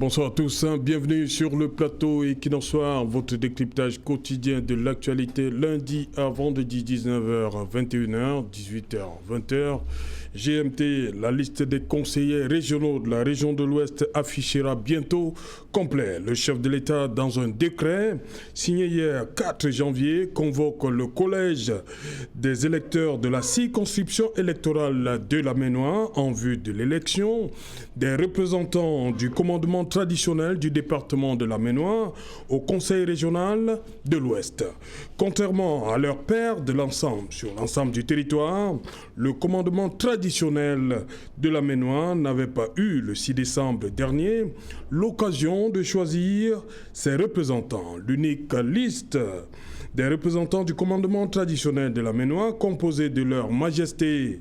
Bonsoir à tous, bienvenue sur le plateau Equinox-Soir, votre décryptage quotidien de l'actualité lundi à vendredi 19h, 21h, 18h, 20h. GMT, la liste des conseillers régionaux de la région de l'Ouest affichera bientôt complet. Le chef de l'État, dans un décret signé hier 4 janvier, convoque le collège des électeurs de la circonscription électorale de la Ménois en vue de l'élection des représentants du commandement traditionnel du département de la Ménois au conseil régional de l'Ouest. Contrairement à leurs pairs de l'ensemble, sur l'ensemble du territoire, le commandement traditionnel de la Ménois n'avait pas eu le 6 décembre dernier l'occasion de choisir ses représentants. L'unique liste des représentants du commandement traditionnel de la Ménois, composée de leur majesté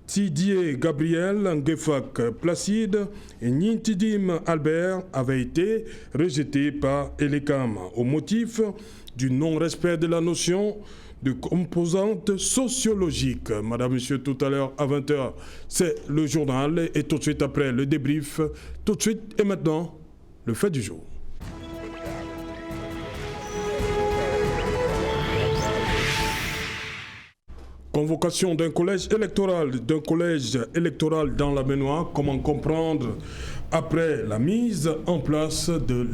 Tidier Gabriel Ngefak Placide et Nintidim Albert, avait été rejetée par Elekam au motif du non-respect de la notion de composante sociologique. Madame, Monsieur, tout à l'heure à 20h, c'est le journal et tout de suite après le débrief. Tout de suite et maintenant, le fait du jour. Convocation d'un collège électoral dans la Ménois. Comment comprendre après la mise en place de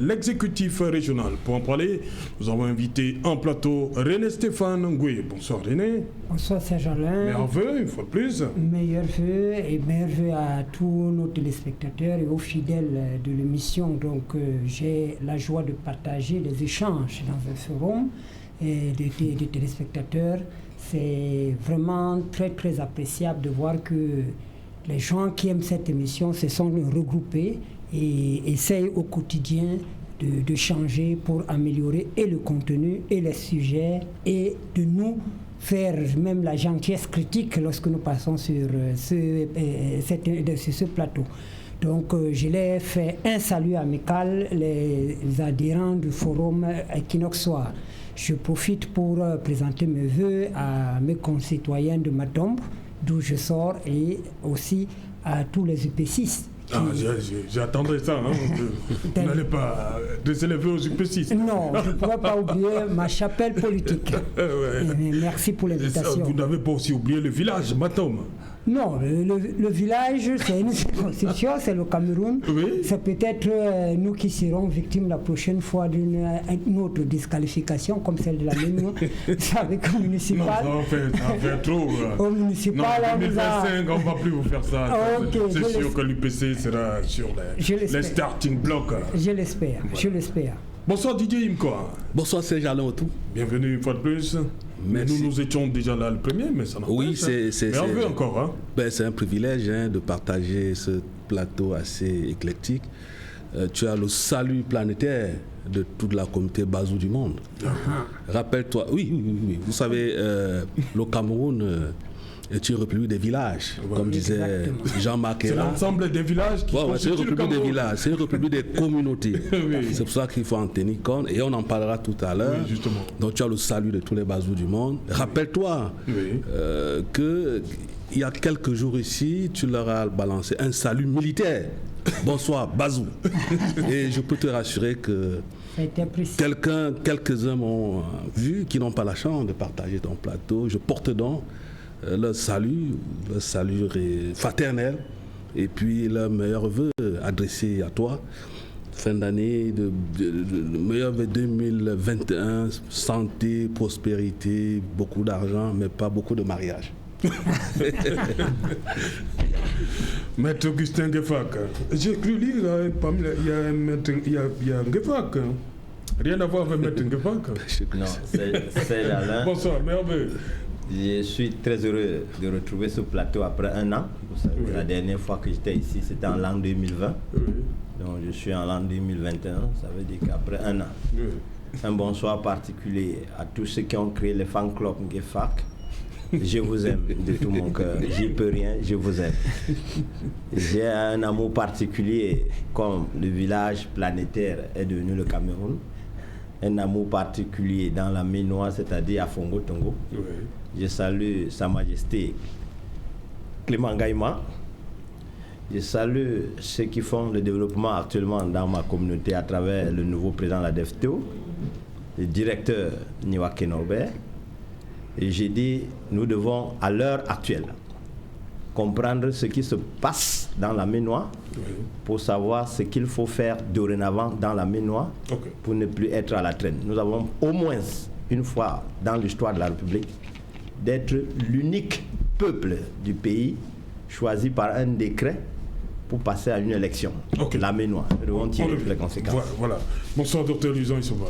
l'exécutif régional? Pour en parler, nous avons invité en plateau René Stéphane Ngoué. Bonsoir René. Bonsoir Serge-Alain. Meilleurs vœux, une fois de plus. Meilleurs vœux et meilleurs vœux à tous nos téléspectateurs et aux fidèles de l'émission. Donc j'ai la joie de partager les échanges dans un forum et des téléspectateurs. C'est vraiment très très appréciable de voir que les gens qui aiment cette émission se sont regroupés et essayent au quotidien de changer pour améliorer et le contenu et les sujets et de nous faire même la gentillesse critique lorsque nous passons sur ce plateau. Donc je l'ai fait un salut amical les adhérents du forum Equinox-Soir. Je profite pour présenter mes vœux à mes concitoyens de Madombe, d'où je sors, et aussi à tous les UP6. J'attendrai ça, hein. Vous n'allez pas dresser les vœux aux UP6. Non, je ne pourrais pas oublier ma chapelle politique. Merci pour l'invitation. Vous n'avez pas aussi oublié le village, Matombe. Non, le village, c'est une circonscription, c'est le Cameroun. Oui. C'est peut-être nous qui serons victimes la prochaine fois d'une autre disqualification comme celle de la Ménois. Avec le municipal. Non, ça fait trop. Au municipal, non, 2025, on ne va plus vous faire ça. Okay, c'est sûr que l'UPC sera sur les starting blocks. Je l'espère, je l'espère. Bonsoir Didier Imkoa. Bonsoir Serge-Alain Otou. Bienvenue une fois de plus. Merci. Nous étions déjà là le premier, mais ça n'a pas Oui, été. Mais on veut encore. Hein. C'est un privilège de partager ce plateau assez éclectique. Tu as le salut planétaire de toute la communauté Bazou du monde. Rappelle-toi, oui. Vous savez, le Cameroun est une république des villages, comme disait Jean-Marc Ayrault. C'est l'ensemble des villages qui c'est une république des villages, c'est une république des communautés. Oui. C'est pour ça qu'il faut en tenir compte et on en parlera tout à l'heure. Oui, justement. Donc tu as le salut de tous les Bazous du monde. Rappelle-toi que il y a quelques jours ici, tu leur as balancé un salut militaire. Bonsoir Bazou. Et je peux te rassurer que quelques-uns m'ont vu qui n'ont pas la chance de partager ton plateau. Je porte donc leur salut fraternel et puis leurs meilleurs vœux adressés à toi. Fin d'année, meilleurs vœux 2021, santé, prospérité, beaucoup d'argent, mais pas beaucoup de mariage. Maître Augustin Ngefak, j'ai cru lire, il y a Ngefak. Rien à voir avec Maître Ngefak. Non, c'est Alain. Bonsoir, merveilleux. Je suis très heureux de retrouver ce plateau après un an. Vous savez, la dernière fois que j'étais ici, c'était en l'an 2020. Donc je suis en l'an 2021, ça veut dire qu'après un an. Un bonsoir particulier à tous ceux qui ont créé le fan club Ngefak. Je vous aime de tout mon cœur. J'y peux rien, je vous aime. J'ai un amour particulier, comme le village planétaire est devenu le Cameroun. Un amour particulier dans la Ménois, c'est-à-dire à Fongo Tongo. Je salue Sa Majesté Clément Gaïma, Je salue ceux qui font le développement actuellement dans ma communauté à travers le nouveau président de la DEFTO, le directeur Niwake Norbert. Et j'ai dit, nous devons à l'heure actuelle comprendre ce qui se passe dans la Ménois pour savoir ce qu'il faut faire dorénavant dans la Ménois pour ne plus être à la traîne. Nous avons au moins une fois dans l'histoire de la République d'être l'unique peuple du pays choisi par un décret pour passer à une élection. La Ménois. Nous devons tirer les conséquences. Voilà. Bonsoir, docteur Luisan Issoba.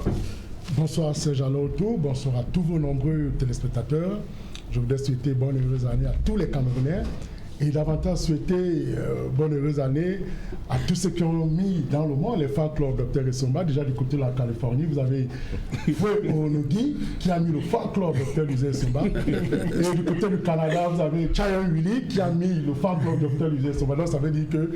Bonsoir Serge Aloto, bonsoir à tous vos nombreux téléspectateurs. Je voudrais souhaiter bonne et heureuse année à tous les Camerounais et davantage souhaiter bonne et heureuse année à tous ceux qui ont mis dans le monde les fan club Dr Essomba. Déjà du côté de la Californie, vous avez Foué Onogui qui a mis le fan club Dr Luisan Essomba. Et du côté du Canada, vous avez Chayan Willy qui a mis le fan club Dr Luisan Essomba. Donc ça veut dire que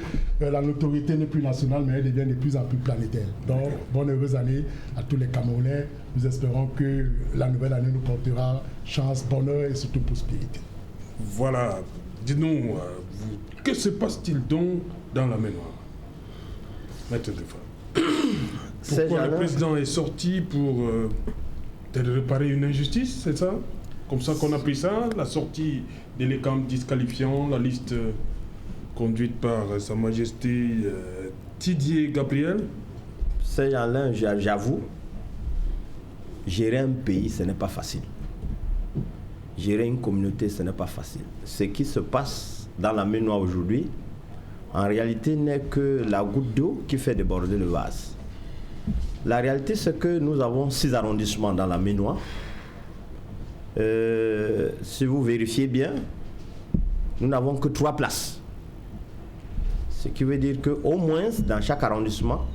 la notoriété n'est plus nationale, mais elle devient de plus en plus planétaire. Donc bonne et heureuse année à tous les Camerounais. Nous espérons que la nouvelle année nous portera chance, bonheur et surtout prospérité. Voilà. Dis-nous, que se passe-t-il donc dans la Ménois, Maître Defa? Pourquoi le président est sorti pour réparer une injustice, c'est ça? Comme ça qu'on appelle ça, la sortie des lécams disqualifiants, la liste conduite par Sa Majesté Didier Gabriel? C'est Alain, j'avoue, gérer un pays, ce n'est pas facile. Gérer une communauté, ce n'est pas facile. Ce qui se passe dans la Ménois aujourd'hui, en réalité, n'est que la goutte d'eau qui fait déborder le vase. La réalité, c'est que nous avons 6 arrondissements dans la Ménois. Si vous vérifiez bien, nous n'avons que 3 places. Ce qui veut dire qu'au moins, dans chaque arrondissement,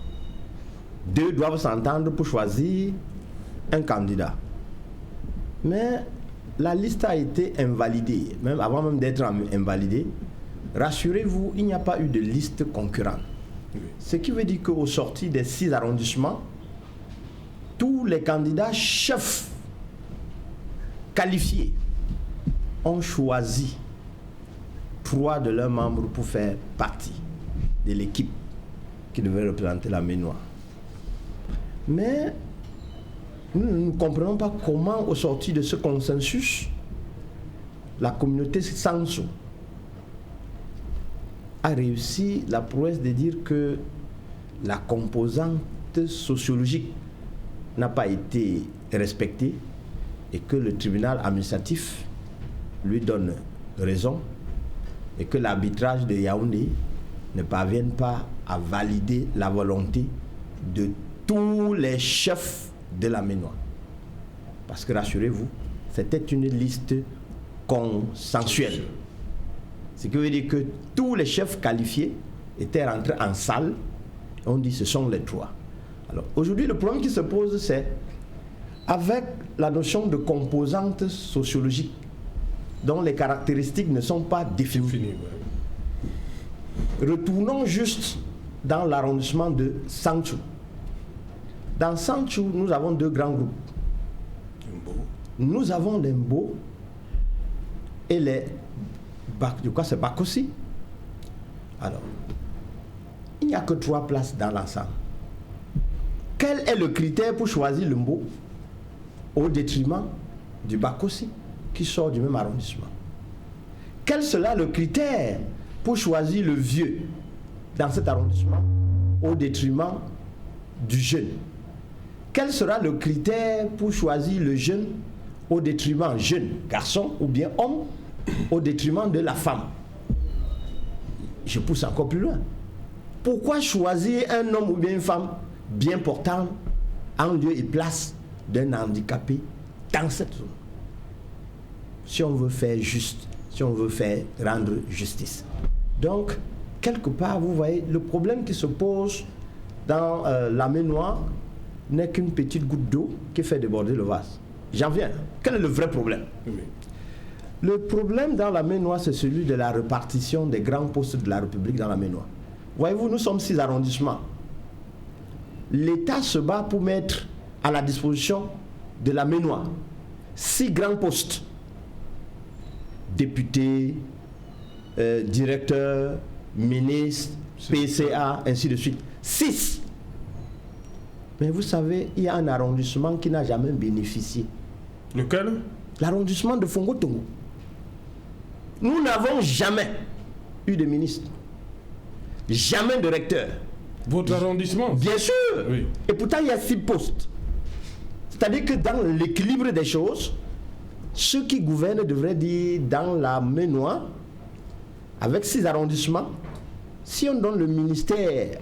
2 doivent s'entendre pour choisir un candidat. Mais la liste a été invalidée, même avant même d'être invalidée. Rassurez-vous, il n'y a pas eu de liste concurrente. Ce qui veut dire qu'au sorti des 6 arrondissements, tous les candidats chefs qualifiés ont choisi 3 de leurs membres pour faire partie de l'équipe qui devait représenter la Ménois. Mais nous ne comprenons pas comment, au sorti de ce consensus, la communauté Sanso a réussi la prouesse de dire que la composante sociologique n'a pas été respectée et que le tribunal administratif lui donne raison et que l'arbitrage de Yaoundé ne parvienne pas à valider la volonté de tous les chefs de la Ménois. Parce que rassurez-vous, c'était une liste consensuelle. Ce qui veut dire que tous les chefs qualifiés étaient rentrés en salle et on dit ce sont les 3. Alors aujourd'hui, le problème qui se pose, c'est avec la notion de composante sociologique dont les caractéristiques ne sont pas définies. Retournons juste dans l'arrondissement de Sanchou. Dans Sanchou, nous avons 2 grands groupes. Nous avons les Mbo et les c'est Bakossi. Alors, il n'y a que 3 places dans l'ensemble. Quel est le critère pour choisir le Mbo au détriment du Bakossi qui sort du même arrondissement? Quel sera le critère pour choisir le vieux dans cet arrondissement au détriment du jeune? Quel sera le critère pour choisir le jeune au détriment jeune, garçon ou bien homme, au détriment de la femme? Je pousse encore plus loin. Pourquoi choisir un homme ou bien une femme bien portant en lieu et place d'un handicapé dans cette zone? Si on veut faire juste, si on veut faire rendre justice. Donc, quelque part, vous voyez, le problème qui se pose dans la Ménois n'est qu'une petite goutte d'eau qui fait déborder le vase. J'en viens. Quel est le vrai problème? Le problème dans la Ménois, c'est celui de la répartition des grands postes de la République dans la Ménois. Voyez-vous, nous sommes 6 arrondissements. L'État se bat pour mettre à la disposition de la Ménois 6 grands postes. Députés, directeurs, ministres, PCA, ainsi de suite. 6. Mais vous savez, il y a un arrondissement qui n'a jamais bénéficié. Lequel? L'arrondissement de Fongo-Tongo. Nous n'avons jamais eu de ministre. Jamais de recteur. Votre arrondissement? Bien sûr. Oui. Et pourtant, il y a 6 postes. C'est-à-dire que dans l'équilibre des choses, ceux qui gouvernent devraient dire dans la Ménois, avec 6 arrondissements, si on donne le ministère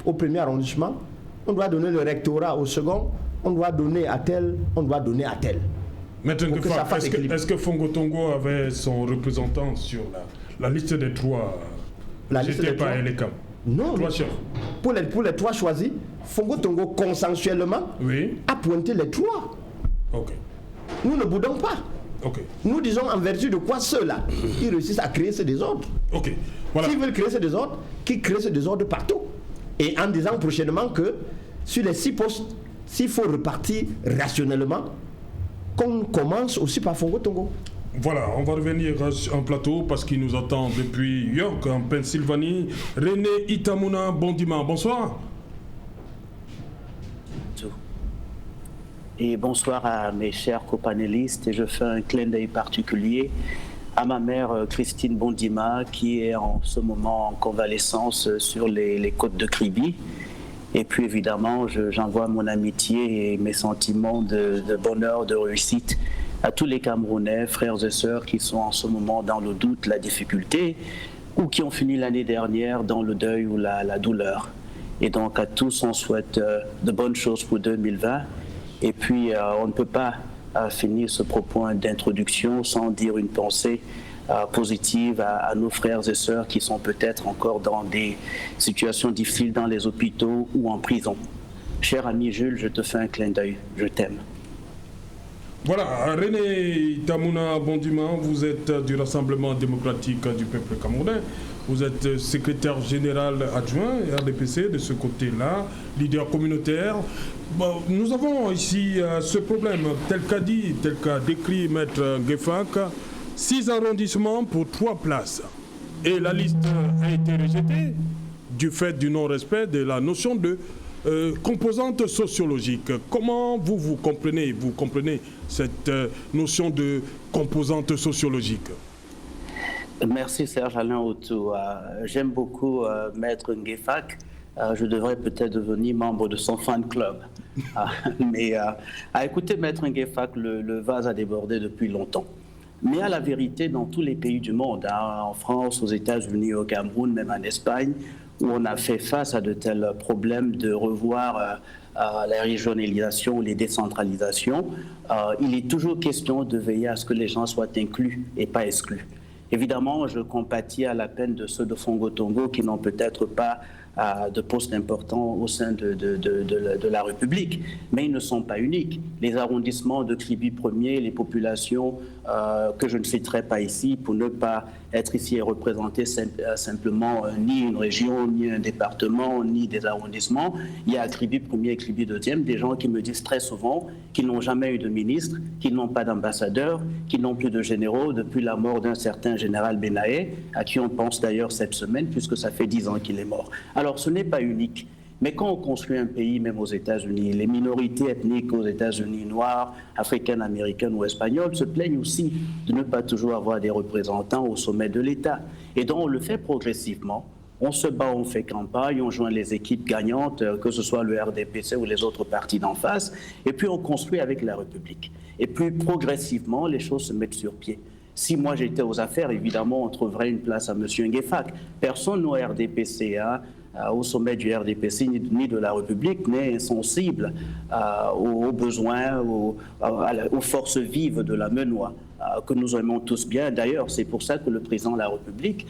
au premier arrondissement, on doit donner le rectorat au second, on doit donner à tel, on doit donner à tel. Maître Ngefak, est-ce que Fongo-Tongo avait son représentant sur la liste des 3? J'étais pas à l'ECAM. Non, 3 chefs. Pour les 3 choisis, Fongo-Tongo consensuellement a pointé les 3. Ok. Nous ne boudons pas. Ok. Nous disons en vertu de quoi ceux-là, ils réussissent à créer ce désordre. Ok. Voilà. S'ils veulent créer ce désordre, qu'ils créent ce désordre partout. Et en disant prochainement que sur les 6 postes, s'il faut repartir rationnellement, qu'on commence aussi par Fongo-Tongo. Voilà, on va revenir en plateau parce qu'il nous attend depuis York, en Pennsylvanie. René Itamuna Bondima, bonsoir. Et bonsoir à mes chers copanélistes. Et je fais un clin d'œil particulier à ma mère Christine Bondima, qui est en ce moment en convalescence sur les côtes de Kribi. Et puis évidemment, j'envoie mon amitié et mes sentiments de bonheur, de réussite à tous les Camerounais, frères et sœurs qui sont en ce moment dans le doute, la difficulté, ou qui ont fini l'année dernière dans le deuil ou la douleur. Et donc à tous, on souhaite de bonnes choses pour 2020. Et puis on ne peut pas finir ce propos d'introduction sans dire une pensée positive à nos frères et sœurs qui sont peut-être encore dans des situations difficiles dans les hôpitaux ou en prison. Cher ami Jules, je te fais un clin d'œil, je t'aime. Voilà, René Itamuna Bondima, vous êtes du Rassemblement démocratique du peuple camerounais. Vous êtes secrétaire général adjoint RDPC de ce côté-là, leader communautaire. Bon, nous avons ici ce problème, tel qu'a décrit Maître Ngefak, 6 arrondissements pour 3 places. Et la liste a été rejetée du fait du non-respect de la notion de composante sociologique. Comment vous comprenez cette notion de composante sociologique? Merci Serge Alain Autou. J'aime beaucoup Maître Ngefak. Je devrais peut-être devenir membre de son fan club. Mais à écouter Maître Ngefak, le vase a débordé depuis longtemps. Mais à la vérité, dans tous les pays du monde, en France, aux États-Unis, au Cameroun, même en Espagne, où on a fait face à de tels problèmes de revoir la régionalisation ou les décentralisations, il est toujours question de veiller à ce que les gens soient inclus et pas exclus. Évidemment, je compatis à la peine de ceux de Fongo-Tongo qui n'ont peut-être pas de postes importants au sein de la République, mais ils ne sont pas uniques. Les arrondissements de Kribi 1er, les populations que je ne citerai pas ici pour ne pas être ici et représenter simplement ni une région, ni un département, ni des arrondissements. Il y a à Kribi 1er et Kribi 2e des gens qui me disent très souvent qu'ils n'ont jamais eu de ministre, qu'ils n'ont pas d'ambassadeur, qu'ils n'ont plus de généraux depuis la mort d'un certain général Benaé, à qui on pense d'ailleurs cette semaine, puisque ça fait 10 ans qu'il est mort. Alors ce n'est pas unique. Mais quand on construit un pays, même aux États-Unis, les minorités ethniques aux États-Unis, noires, africaines, américaines ou espagnoles, se plaignent aussi de ne pas toujours avoir des représentants au sommet de l'État. Et donc on le fait progressivement. On se bat, on fait campagne, on joint les équipes gagnantes, que ce soit le RDPC ou les autres partis d'en face, et puis on construit avec la République. Et puis progressivement, les choses se mettent sur pied. Si moi j'étais aux affaires, évidemment, on trouverait une place à M. Ngefak. Personne au RDPC, au sommet du RDPC ni de la République n'est insensible aux besoins, aux forces vives de la Ménois, que nous aimons tous bien. D'ailleurs, c'est pour ça que le président de la République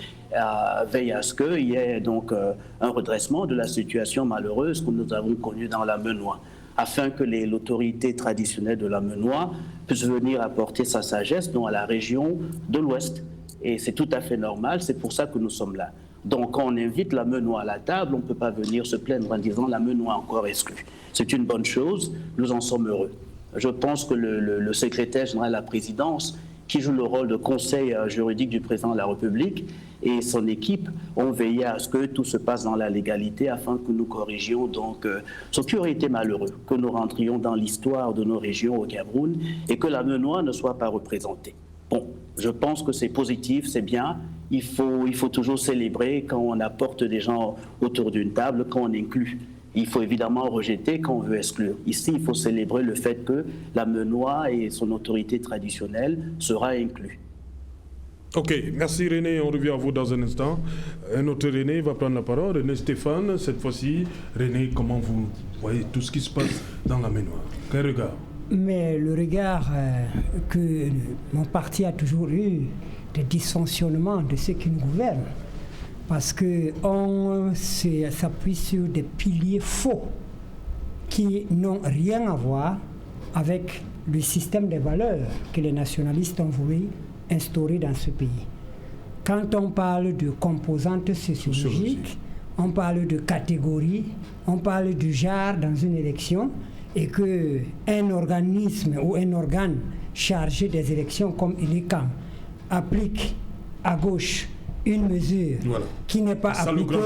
veille à ce qu'il y ait donc un redressement de la situation malheureuse que nous avons connue dans la Ménois, afin que l'autorité traditionnelle de la Ménois puisse venir apporter sa sagesse à la région de l'Ouest. Et c'est tout à fait normal, c'est pour ça que nous sommes là. Donc quand on invite la Ménois à la table, on ne peut pas venir se plaindre en disant la Ménois encore exclue. C'est une bonne chose, nous en sommes heureux. Je pense que le secrétaire général de la présidence qui joue le rôle de conseil juridique du président de la République, et son équipe ont veillé à ce que tout se passe dans la légalité afin que nous corrigions donc ce qui aurait été malheureux, que nous rentrions dans l'histoire de nos régions au Cameroun et que la MENOA ne soit pas représentée. Bon, je pense que c'est positif, c'est bien. Il faut toujours célébrer quand on apporte des gens autour d'une table, quand on inclut. Il faut évidemment rejeter quand on veut exclure. Ici, il faut célébrer le fait que la MENOA et son autorité traditionnelle sera inclus. Ok, merci René, on revient à vous dans un instant. Un autre René va prendre la parole, René Stéphane, cette fois-ci. René, comment vous voyez tout ce qui se passe dans la MENOA? Quel regard? Mais le regard que mon parti a toujours eu de dysfonctionnement de ceux qui nous gouvernent, parce qu'on s'appuie sur des piliers faux qui n'ont rien à voir avec le système des valeurs que les nationalistes ont voulu instaurer dans ce pays. Quand on parle de composantes sociologiques, on parle de catégories, on parle du genre dans une élection, et qu'un organisme ou un organe chargé des élections comme l'ICAM applique à gauche une mesure qui n'est pas appliquée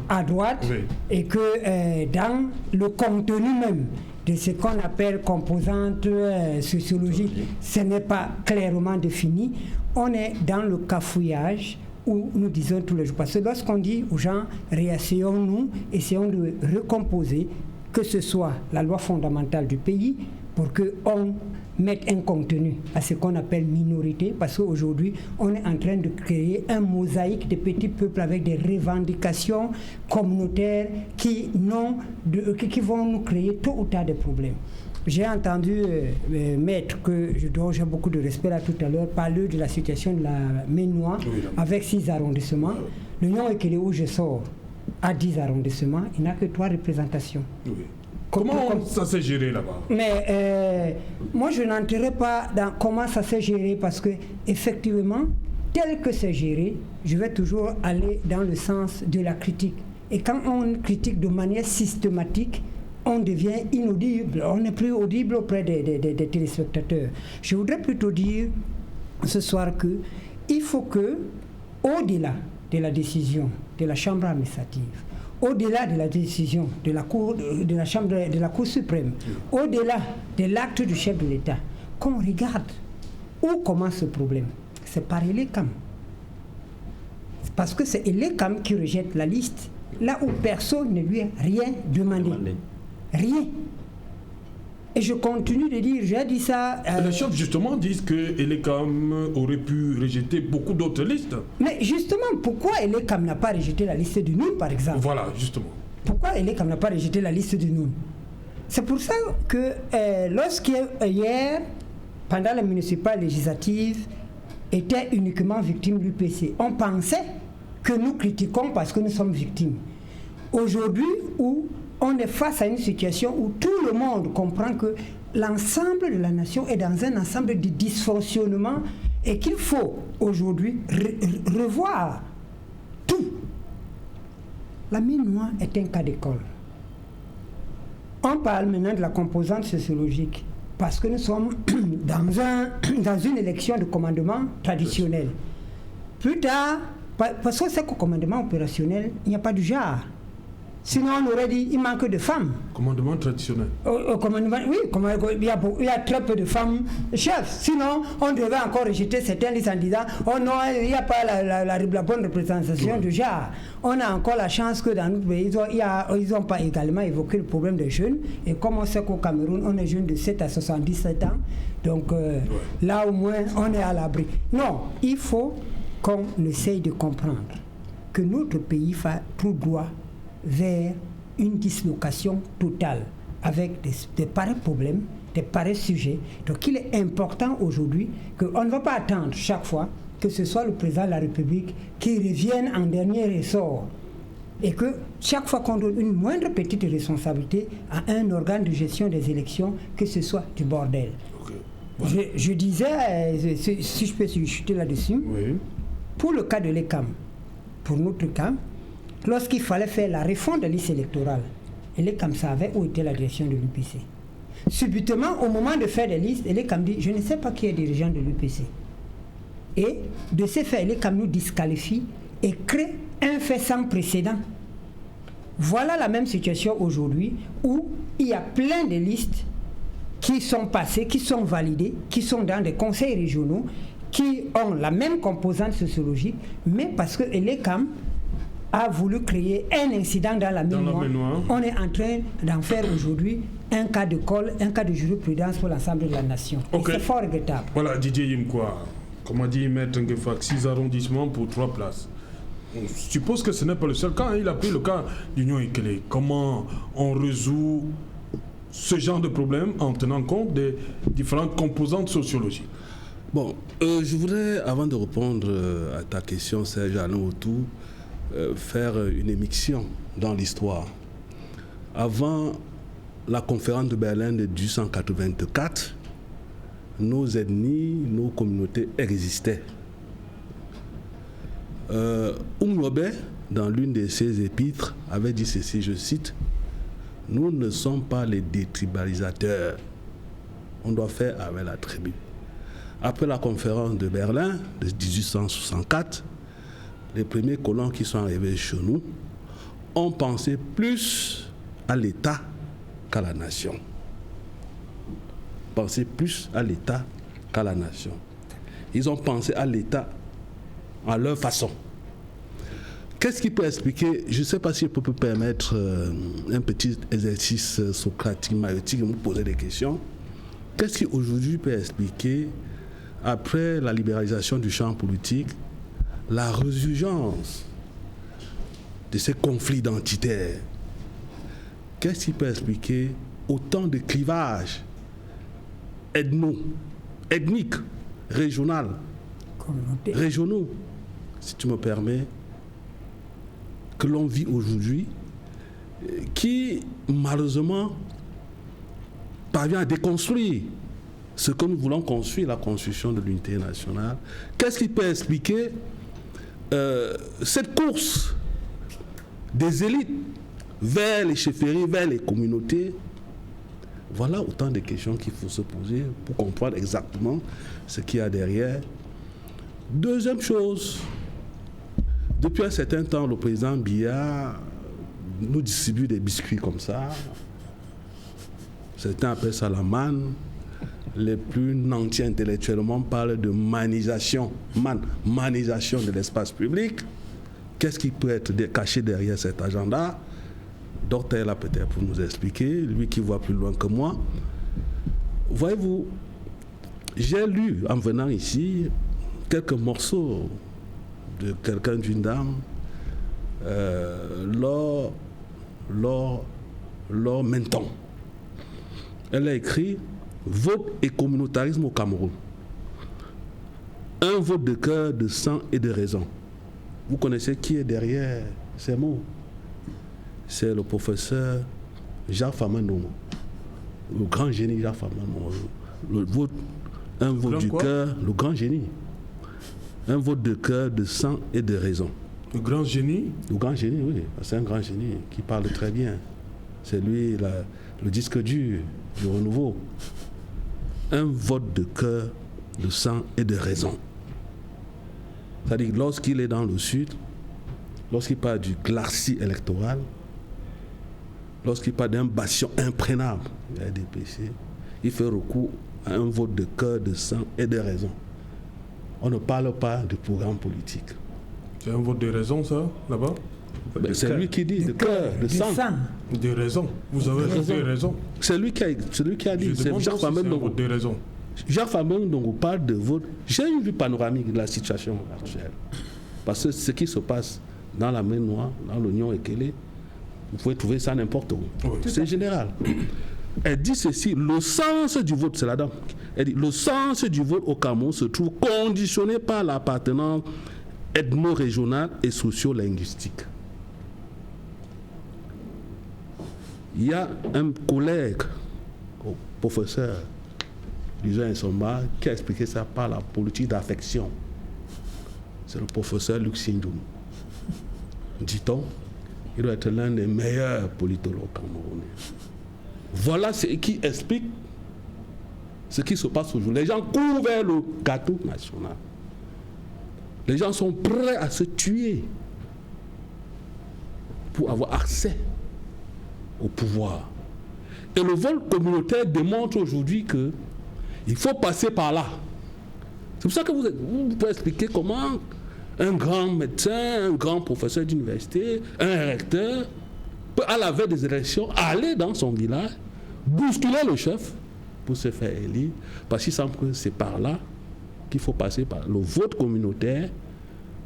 à droite, et que dans le contenu même de ce qu'on appelle composantes sociologiques, ce n'est pas clairement défini, on est dans le cafouillage où nous disons tous les jours. Parce que lorsqu'on dit aux gens, réasseyons-nous, essayons de recomposer, que ce soit la loi fondamentale du pays, pour qu'on mette un contenu à ce qu'on appelle minorité, parce qu'aujourd'hui, on est en train de créer un mosaïque de petits peuples avec des revendications communautaires qui vont nous créer tôt ou tard des problèmes. J'ai entendu Maître, dont j'ai beaucoup de respect là tout à l'heure, parler de la situation de la MENOA avec 6 arrondissements. Le Nord-Ekele où je sors à 10 arrondissements, il n'a que 3 représentations. Oui. Comment ça s'est géré là-bas? Mais moi, je n'entrerai pas dans comment ça s'est géré, parce que effectivement, tel que c'est géré, je vais toujours aller dans le sens de la critique. Et quand on critique de manière systématique, on devient inaudible, on n'est plus audible auprès des téléspectateurs. Je voudrais plutôt dire ce soir qu'il faut que, au-delà de la décision de la Chambre administrative, au-delà de la décision de la Cour, de la Cour suprême, au-delà de l'acte du chef de l'État, qu'on regarde où commence ce problème. C'est par l'ECAM. Parce que c'est l'ECAM qui rejette la liste, là où personne ne lui a rien demandé. Rien. Et je continue de dire, j'ai dit ça... Les chefs justement disent que l'ECAM aurait pu rejeter beaucoup d'autres listes. Mais justement, pourquoi l'ECAM n'a pas rejeté la liste du Noun, par exemple? Voilà, justement. Pourquoi l'ECAM n'a pas rejeté la liste du Noun? C'est pour ça que hier, pendant les municipales législatives, était uniquement victime de l'UPC. On pensait que nous critiquons parce que nous sommes victimes. Aujourd'hui, où on est face à une situation où tout le monde comprend que l'ensemble de la nation est dans un ensemble de dysfonctionnements et qu'il faut aujourd'hui revoir tout. La MENOA est un cas d'école. On parle maintenant de la composante sociologique parce que nous sommes dans une élection de commandement traditionnel. Plus tard, parce que c'est qu'au commandement opérationnel, il n'y a pas de genre. Sinon, on aurait dit qu'il manque de femmes. Commandement traditionnel. Au commandement, oui, il y a très peu de femmes chefs. Sinon, on devait encore rejeter certains listes en disant oh non, il n'y a pas la bonne représentation du genre. On a encore la chance que dans notre pays, ils n'ont pas également évoqué le problème des jeunes. Et comme on sait qu'au Cameroun, on est jeune de 7 à 77 ans. Donc là, au moins, on est à l'abri. Non, il faut qu'on essaye de comprendre que notre pays fait tout droit vers une dislocation totale avec des pareils problèmes, des pareils sujets. Donc il est important aujourd'hui qu'on ne va pas attendre chaque fois que ce soit le président de la République qui revienne en dernier ressort et que chaque fois qu'on donne une moindre petite responsabilité à un organe de gestion des élections, que ce soit du bordel. Okay. Voilà. Je disais, si je peux chuter là-dessus, pour le cas de l'ECAM, pour notre cas, lorsqu'il fallait faire la réforme de la liste électorale, l'ECAM savait où était la direction de l'UPC. Subitement, au moment de faire des listes, l'ECAM dit, je ne sais pas qui est dirigeant de l'UPC. Et de ce fait, les CAM nous disqualifient et créent un fait sans précédent. Voilà la même situation aujourd'hui où il y a plein de listes qui sont passées, qui sont validées, qui sont dans des conseils régionaux, qui ont la même composante sociologique, mais parce que l'ECAM a voulu créer un incident dans la mémoire. On est en train d'en faire aujourd'hui un cas de colle, un cas de jurisprudence pour l'ensemble de la nation. Okay. C'est fort regrettable. Voilà, Didier Yimkwa, comme a dit Maître Ngefak, 6 arrondissements pour 3 places. On suppose que ce n'est pas le seul cas. Il a pris le cas d'Union Ikele. Comment on résout ce genre de problème en tenant compte des différentes composantes sociologiques? Bon, je voudrais, avant de répondre à ta question, Serge Alain Autou, faire une émission dans l'histoire. Avant la conférence de Berlin de 1884, nos ethnies, nos communautés existaient. Umlobe, dans l'une de ses épîtres, avait dit ceci, je cite, « Nous ne sommes pas les détribalisateurs. On doit faire avec la tribu. » Après la conférence de Berlin de 1864, les premiers colons qui sont arrivés chez nous ont pensé plus à l'État qu'à la nation. Penser plus à l'État qu'à la nation. Ils ont pensé à l'État à leur façon. Qu'est-ce qui peut expliquer? Je ne sais pas si je peux permettre un petit exercice socratique, maïotique, vous poser des questions. Qu'est-ce qui aujourd'hui peut expliquer, après la libéralisation du champ politique, la résurgence de ces conflits identitaires? Qu'est-ce qui peut expliquer autant de clivages ethniques, régionaux, si tu me permets, que l'on vit aujourd'hui, qui malheureusement parvient à déconstruire ce que nous voulons construire, la construction de l'unité nationale? Qu'est-ce qui peut expliquer cette course des élites vers les chefferies, vers les communautés? Voilà autant de questions qu'il faut se poser pour comprendre exactement ce qu'il y a derrière. Deuxième chose, depuis un certain temps, le président Biya nous distribue des biscuits comme ça. Certains appellent ça la manne. Les plus nantis intellectuellement parlent de manisation de l'espace public. Qu'est-ce qui peut être caché derrière cet agenda? Docteur est là peut-être pour nous expliquer, lui qui voit plus loin que moi. Voyez-vous, j'ai lu en venant ici quelques morceaux de quelqu'un, d'une dame, Laure Menton. Elle a écrit « Vote et communautarisme au Cameroun. Un vote de cœur, de sang et de raison. » Vous connaissez qui est derrière ces mots? C'est le professeur Jacques Famandongo, le grand génie Jacques Famandongo. Un vote du cœur, le grand génie. Un vote de cœur, de sang et de raison. Le grand génie? Le grand génie, oui. C'est un grand génie qui parle très bien. C'est lui le disque dur du renouveau. Un vote de cœur, de sang et de raison. C'est-à-dire lorsqu'il est dans le sud, lorsqu'il parle du glacis électoral, lorsqu'il parle d'un bastion imprégnable, il y a des péchés, il fait recours à un vote de cœur, de sang et de raison. On ne parle pas de programme politique. C'est un vote de raison, ça, là-bas? C'est lui qui dit de cœur, de sang. De raison. Vous avez raison. C'est lui qui a dit. C'est Jacques Famandongo. Jacques Famandongo parle de vote. J'ai une vue panoramique de la situation actuelle. Parce que ce qui se passe dans la main noire, dans l'Union Ikele, vous pouvez trouver ça n'importe où. Oui. C'est général. Elle dit ceci, le sens du vote, c'est la dame. Elle dit, le sens du vote au Cameroun se trouve conditionné par l'appartenance ethno-régionale et socio-linguistique. Il y a un collègue, professeur Lisa Nsomba, qui a expliqué ça par la politique d'affection. C'est le professeur Luc Sindoum. Dit-on, il doit être l'un des meilleurs politologues camerounais. Voilà ce qui explique ce qui se passe aujourd'hui. Les gens courent vers le gâteau national. Les gens sont prêts à se tuer pour avoir accès au pouvoir. Et le vol communautaire démontre aujourd'hui qu'il faut passer par là. C'est pour ça que vous pouvez expliquer comment un grand médecin, un grand professeur d'université, un recteur peut, à la veille des élections, aller dans son village, bousculer le chef pour se faire élire, parce qu'il semble que c'est par là qu'il faut passer par le vote communautaire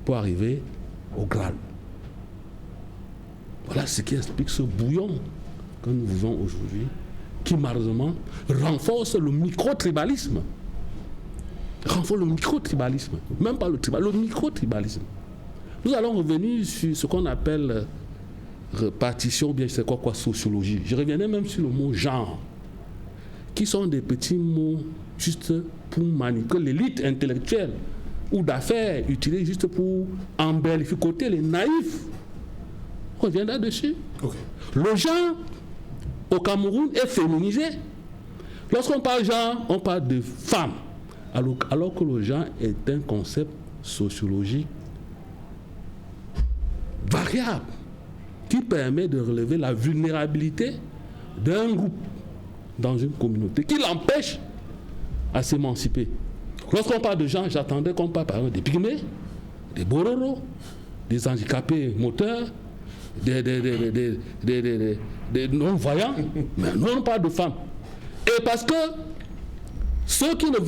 pour arriver au Graal. Voilà ce qui explique ce bouillon que nous vivons aujourd'hui, qui malheureusement renforce le micro-tribalisme. Renforce le micro-tribalisme, même pas le tribalisme, le micro-tribalisme. Nous allons revenir sur ce qu'on appelle répartition, ou bien je sais quoi, sociologie. Je reviendrai même sur le mot genre, qui sont des petits mots juste pour manipuler l'élite intellectuelle ou d'affaires utilisés juste pour embellificoter les naïfs. On revient là-dessus. Okay. Le genre au Cameroun est féminisé. Lorsqu'on parle genre, on parle de femmes. Alors que le genre est un concept sociologique variable qui permet de relever la vulnérabilité d'un groupe dans une communauté, qui l'empêche à s'émanciper. Lorsqu'on parle de genre, j'attendais qu'on parle par exemple des pygmées, des bororos, des handicapés moteurs, des non-voyants, mais nous on parle de femmes. Et parce que ceux qui ne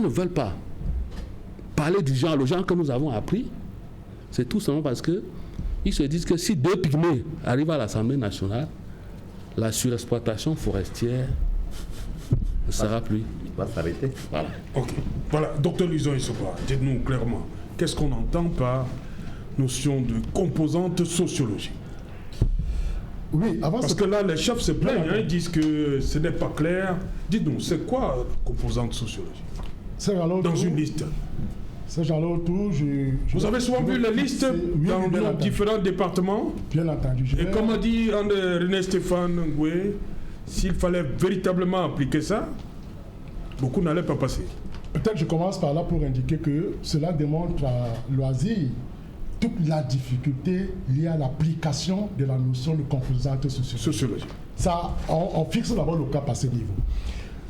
veulent pas parler du genre, le genre que nous avons appris, c'est tout simplement parce qu'ils se disent que si 2 pygmées arrivent à l'Assemblée nationale, la surexploitation forestière ne sera plus. Il va s'arrêter. Voilà. Ok. Voilà, docteur Louison Issoba, dites-nous clairement, qu'est-ce qu'on entend par notion de composante sociologique? Oui, parce que là, les chefs se plaignent, ils disent que ce n'est pas clair. Dites-nous, c'est quoi la composante sociologique dans une liste? Vous avez souvent vu les listes dans nos différents départements? Bien entendu. Et comme a dit René Stéphane Ngoué, s'il fallait véritablement appliquer ça, beaucoup n'allaient pas passer. Peut-être je commence par là pour indiquer que cela démontre à loisir toute la difficulté liée à l'application de la notion de composante sociologique. Ça, on fixe d'abord le cas par ce niveau.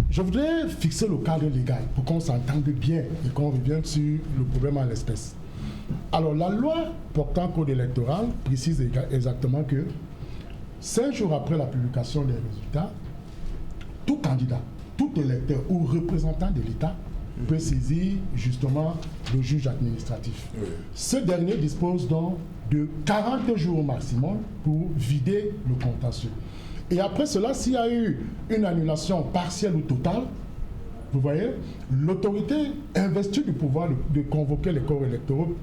Je voudrais fixer le cadre légal pour qu'on s'entende bien et qu'on revienne sur le problème à l'espèce. Alors, la loi portant code électoral précise exactement que 5 jours après la publication des résultats, tout candidat, tout électeur ou représentant de l'État peut saisir justement le juge administratif. Oui. Ce dernier dispose donc de 40 jours au maximum pour vider le contentieux. Et après cela, s'il y a eu une annulation partielle ou totale, vous voyez, l'autorité investie du pouvoir de convoquer les corps électoraux,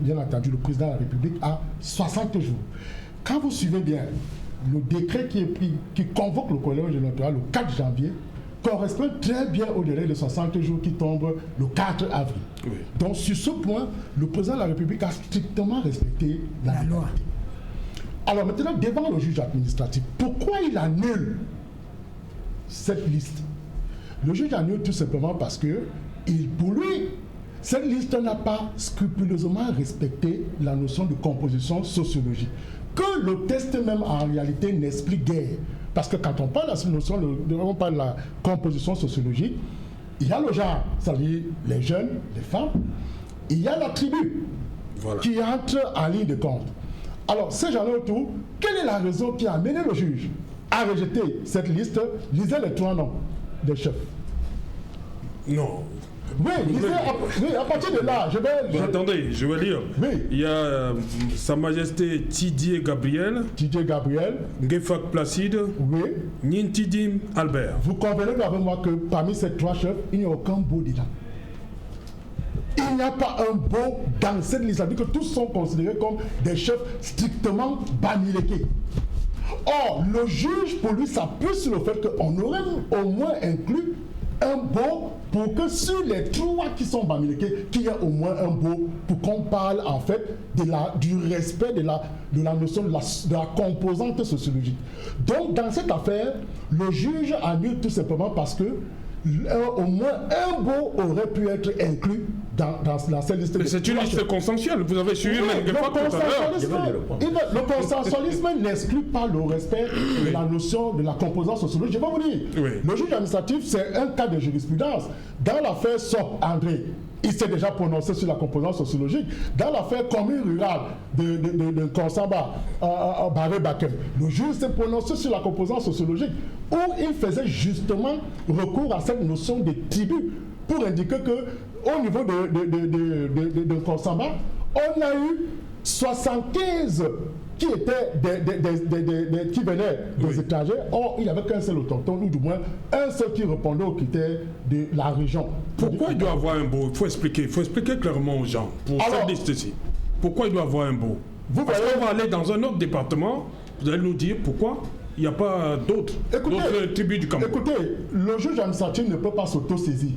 bien entendu le président de la République, a 60 jours. Quand vous suivez bien, le décret qui est pris, qui convoque le collège électoral le 4 janvier, correspond très bien au délai de 60 jours qui tombe le 4 avril. Oui. Donc sur ce point, le président de la République a strictement respecté la loi. Alors maintenant, devant le juge administratif, pourquoi il annule cette liste? Le juge annule tout simplement parce que, pour lui, cette liste n'a pas scrupuleusement respecté la notion de composition sociologique, que le test même en réalité n'explique guère. Parce que quand on parle de la notion, on parle de la composition sociologique, il y a le genre, c'est-à-dire les jeunes, les femmes, il y a la tribu qui entre en ligne de compte. Alors, ces gens-là autour, quelle est la raison qui a amené le juge à rejeter cette liste? Lisez les 3 noms des chefs. Non. Oui, à partir de là, attendez, je vais lire. Oui. Il y a Sa Majesté Tidier Gabriel. Ngefak Placide. Oui. Nintidim Albert. Vous convenez avec moi que parmi ces 3 chefs, il n'y a aucun beau dedans. Il n'y a pas un beau dans cette liste. C'est-à-dire que tous sont considérés comme des chefs strictement bamilekés. Or, le juge, pour lui, s'appuie sur le fait qu'on aurait au moins inclus un beau pour que sur les 3 qui sont bamilekés, qu'il y ait au moins un beau pour qu'on parle en fait du respect de la notion de la composante sociologique. Donc, dans cette affaire, le juge annule tout simplement parce que au moins un beau aurait pu être inclus dans cette liste. Mais c'est une liste consensuelle. Vous avez suivi le consensualisme n'exclut pas le respect de la notion de la composante sociologique. Je vais vous dire, le juge administratif, c'est un cas de jurisprudence. Dans l'affaire Sop André, il s'est déjà prononcé sur la composante sociologique. Dans l'affaire commune rurale de Konsamba, Barré Bakem, le juge s'est prononcé sur la composante sociologique où il faisait justement recours à cette notion de tribu pour indiquer que au niveau de Konsamba, on a eu 75 qui étaient qui venaient des étrangers. Or, il n'y avait qu'un seul autochtone, ou du moins un seul qui répondait aux critères de la région. Pourquoi il doit avoir un beau? Il faut expliquer clairement aux gens, pour cette liste-ci. Pourquoi il doit avoir un beau? Parce qu'on va aller dans un autre département, vous allez nous dire pourquoi il n'y a pas d'autres tribus du Cameroun. Écoutez, le juge administratif ne peut pas s'auto-saisir.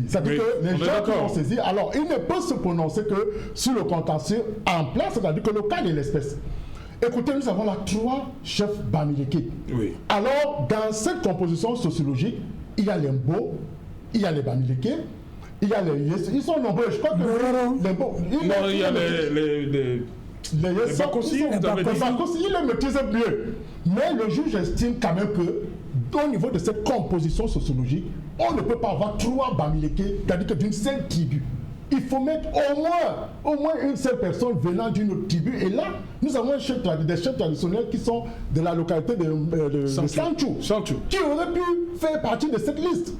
C'est-à-dire que les gens qui vont saisir, alors il ne peut se prononcer que sur le contentieux en place, c'est-à-dire que le cas de l'espèce. Écoutez, nous avons là 3 chefs Bamileke. Oui. Alors, dans cette composition sociologique, il y a les Mbo, il y a les Bamileke, il y a les Yes. Ils sont nombreux, je crois que les Mbo. Il y a les Bakossi, il les maîtrise mieux. Mais le juge estime quand même que, au niveau de cette composition sociologique, on ne peut pas avoir 3 Bamileke, c'est-à-dire que d'une seule tribu. Il faut mettre au moins une seule personne venant d'une autre tribu. Et là, nous avons des chefs traditionnels qui sont de la localité de Sanchou, qui auraient pu faire partie de cette liste.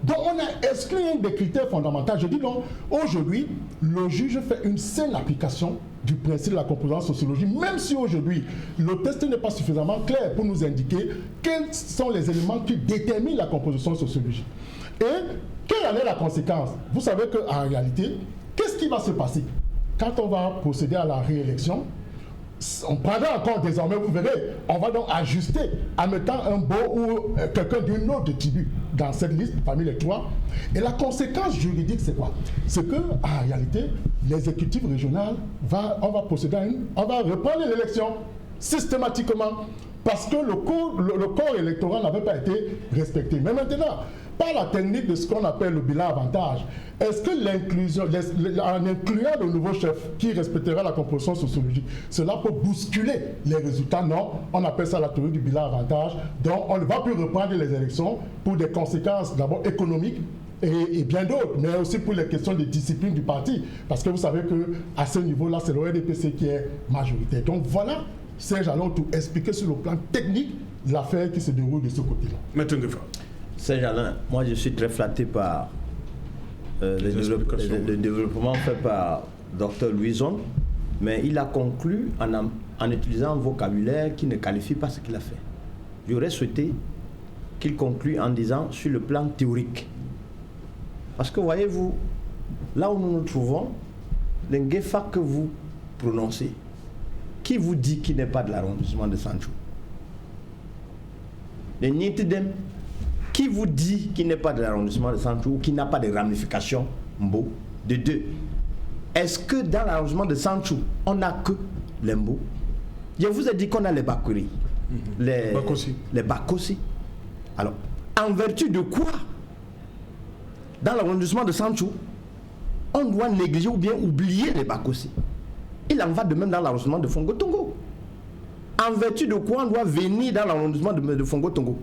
Donc on a exclu un des critères fondamentaux. Je dis donc, aujourd'hui, le juge fait une saine application du principe de la composante sociologique, même si aujourd'hui, le test n'est pas suffisamment clair pour nous indiquer quels sont les éléments qui déterminent la composition sociologique. Et quelle en est la conséquence? Vous savez qu'en réalité, qu'est-ce qui va se passer quand on va procéder à la réélection? On prendra encore désormais, vous verrez, on va donc ajuster en mettant un beau ou quelqu'un d'une autre tribu dans cette liste parmi les 3. Et la conséquence juridique, c'est quoi? C'est que en réalité, l'exécutif régional on va procéder on va reprendre l'élection systématiquement parce que le corps électoral n'avait pas été respecté. Mais maintenant, par la technique de ce qu'on appelle le bilan avantage, est-ce que l'inclusion, en incluant de nouveaux chefs qui respectera la composition sociologique, cela peut bousculer les résultats? Non, on appelle ça la théorie du bilan avantage. Donc on ne va plus reprendre les élections pour des conséquences d'abord économiques et bien d'autres, mais aussi pour les questions de discipline du parti. Parce que vous savez qu'à ce niveau-là, c'est le RDPC qui est majoritaire. Donc voilà, Serge, allons tout expliquer sur le plan technique l'affaire qui se déroule de ce côté-là. Maintenant, Serge Alain, moi je suis très flatté par le développement fait par Dr Louison, mais il a conclu en utilisant un vocabulaire qui ne qualifie pas ce qu'il a fait. J'aurais souhaité qu'il conclue en disant sur le plan théorique. Parce que voyez-vous, là où nous nous trouvons, le Ngefa que vous prononcez, qui vous dit qu'il n'est pas de l'arrondissement de Sanchou? Le Nietidem, qui vous dit qu'il n'est pas de l'arrondissement de Sanchou ou qu'il n'a pas de ramifications Mbo? De 2. Est-ce que dans l'arrondissement de Sanchou, on n'a que les Mbo? Je vous ai dit qu'on a les Bakuri, les Bakossi. Alors, en vertu de quoi, dans l'arrondissement de Sanchou, on doit négliger ou bien oublier les Bakossi? Il en va de même dans l'arrondissement de Fongo-Tongo. En vertu de quoi on doit venir dans l'arrondissement de Fongo-Tongo?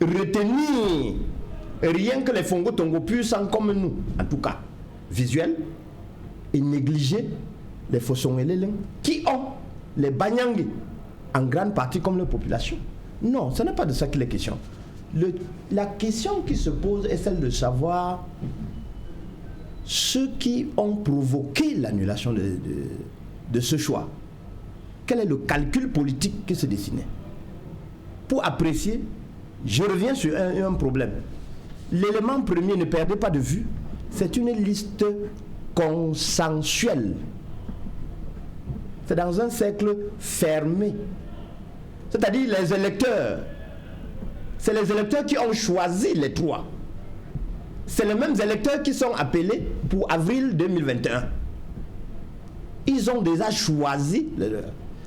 Retenir rien que les Fongo-Tongo puissants comme nous, en tout cas visuels, et négliger les Fossong et les Leng, qui ont les Banyangi en grande partie comme leur population. Non, ce n'est pas de ça qu'il est question. La question qui se pose est celle de savoir ceux qui ont provoqué l'annulation de ce choix. Quel est le calcul politique qui se dessinait? Pour apprécier, je reviens sur un problème. L'élément premier, ne perdez pas de vue, c'est une liste consensuelle. C'est dans un cercle fermé. C'est-à-dire les électeurs. C'est les électeurs qui ont choisi les 3. C'est les mêmes électeurs qui sont appelés pour avril 2021. Ils ont déjà choisi.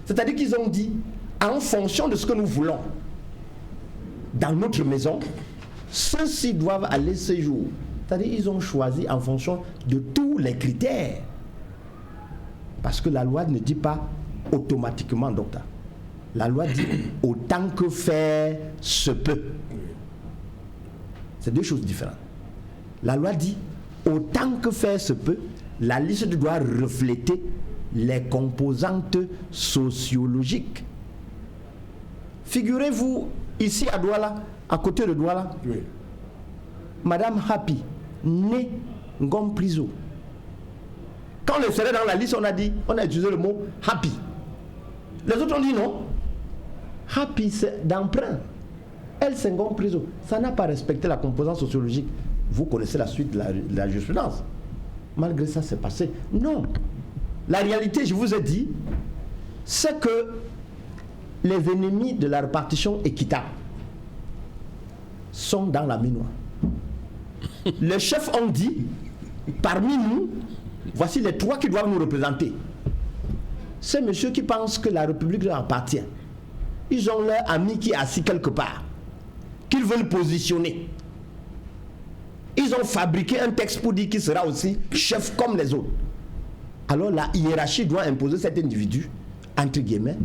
C'est-à-dire qu'ils ont dit, en fonction de ce que nous voulons, dans notre maison, ceux-ci doivent aller ce jour. C'est-à-dire ils ont choisi en fonction de tous les critères. Parce que la loi ne dit pas automatiquement docteur. La loi dit autant que faire se peut. C'est deux choses différentes. La loi dit autant que faire se peut, la liste doit refléter les composantes sociologiques. Figurez-vous, ici à Douala, à côté de Douala, oui. Madame Happy, née Ngom Priso. Quand on le serait dans la liste, on a utilisé le mot Happy. Les autres ont dit non. Happy, c'est d'emprunt. Elle, c'est Ngom Priso. Ça n'a pas respecté la composante sociologique. Vous connaissez la suite de la jurisprudence. Malgré ça, c'est passé. Non. La réalité, je vous ai dit, c'est que les ennemis de la répartition équitable sont dans la minoire. Les chefs ont dit, parmi nous, voici les trois qui doivent nous représenter. C'est monsieur qui pense que la République leur appartient. Ils ont leur ami qui est assis quelque part, qu'ils veulent positionner. Ils ont fabriqué un texte pour dire qu'il sera aussi chef comme les autres. Alors la hiérarchie doit imposer cet individu, entre guillemets,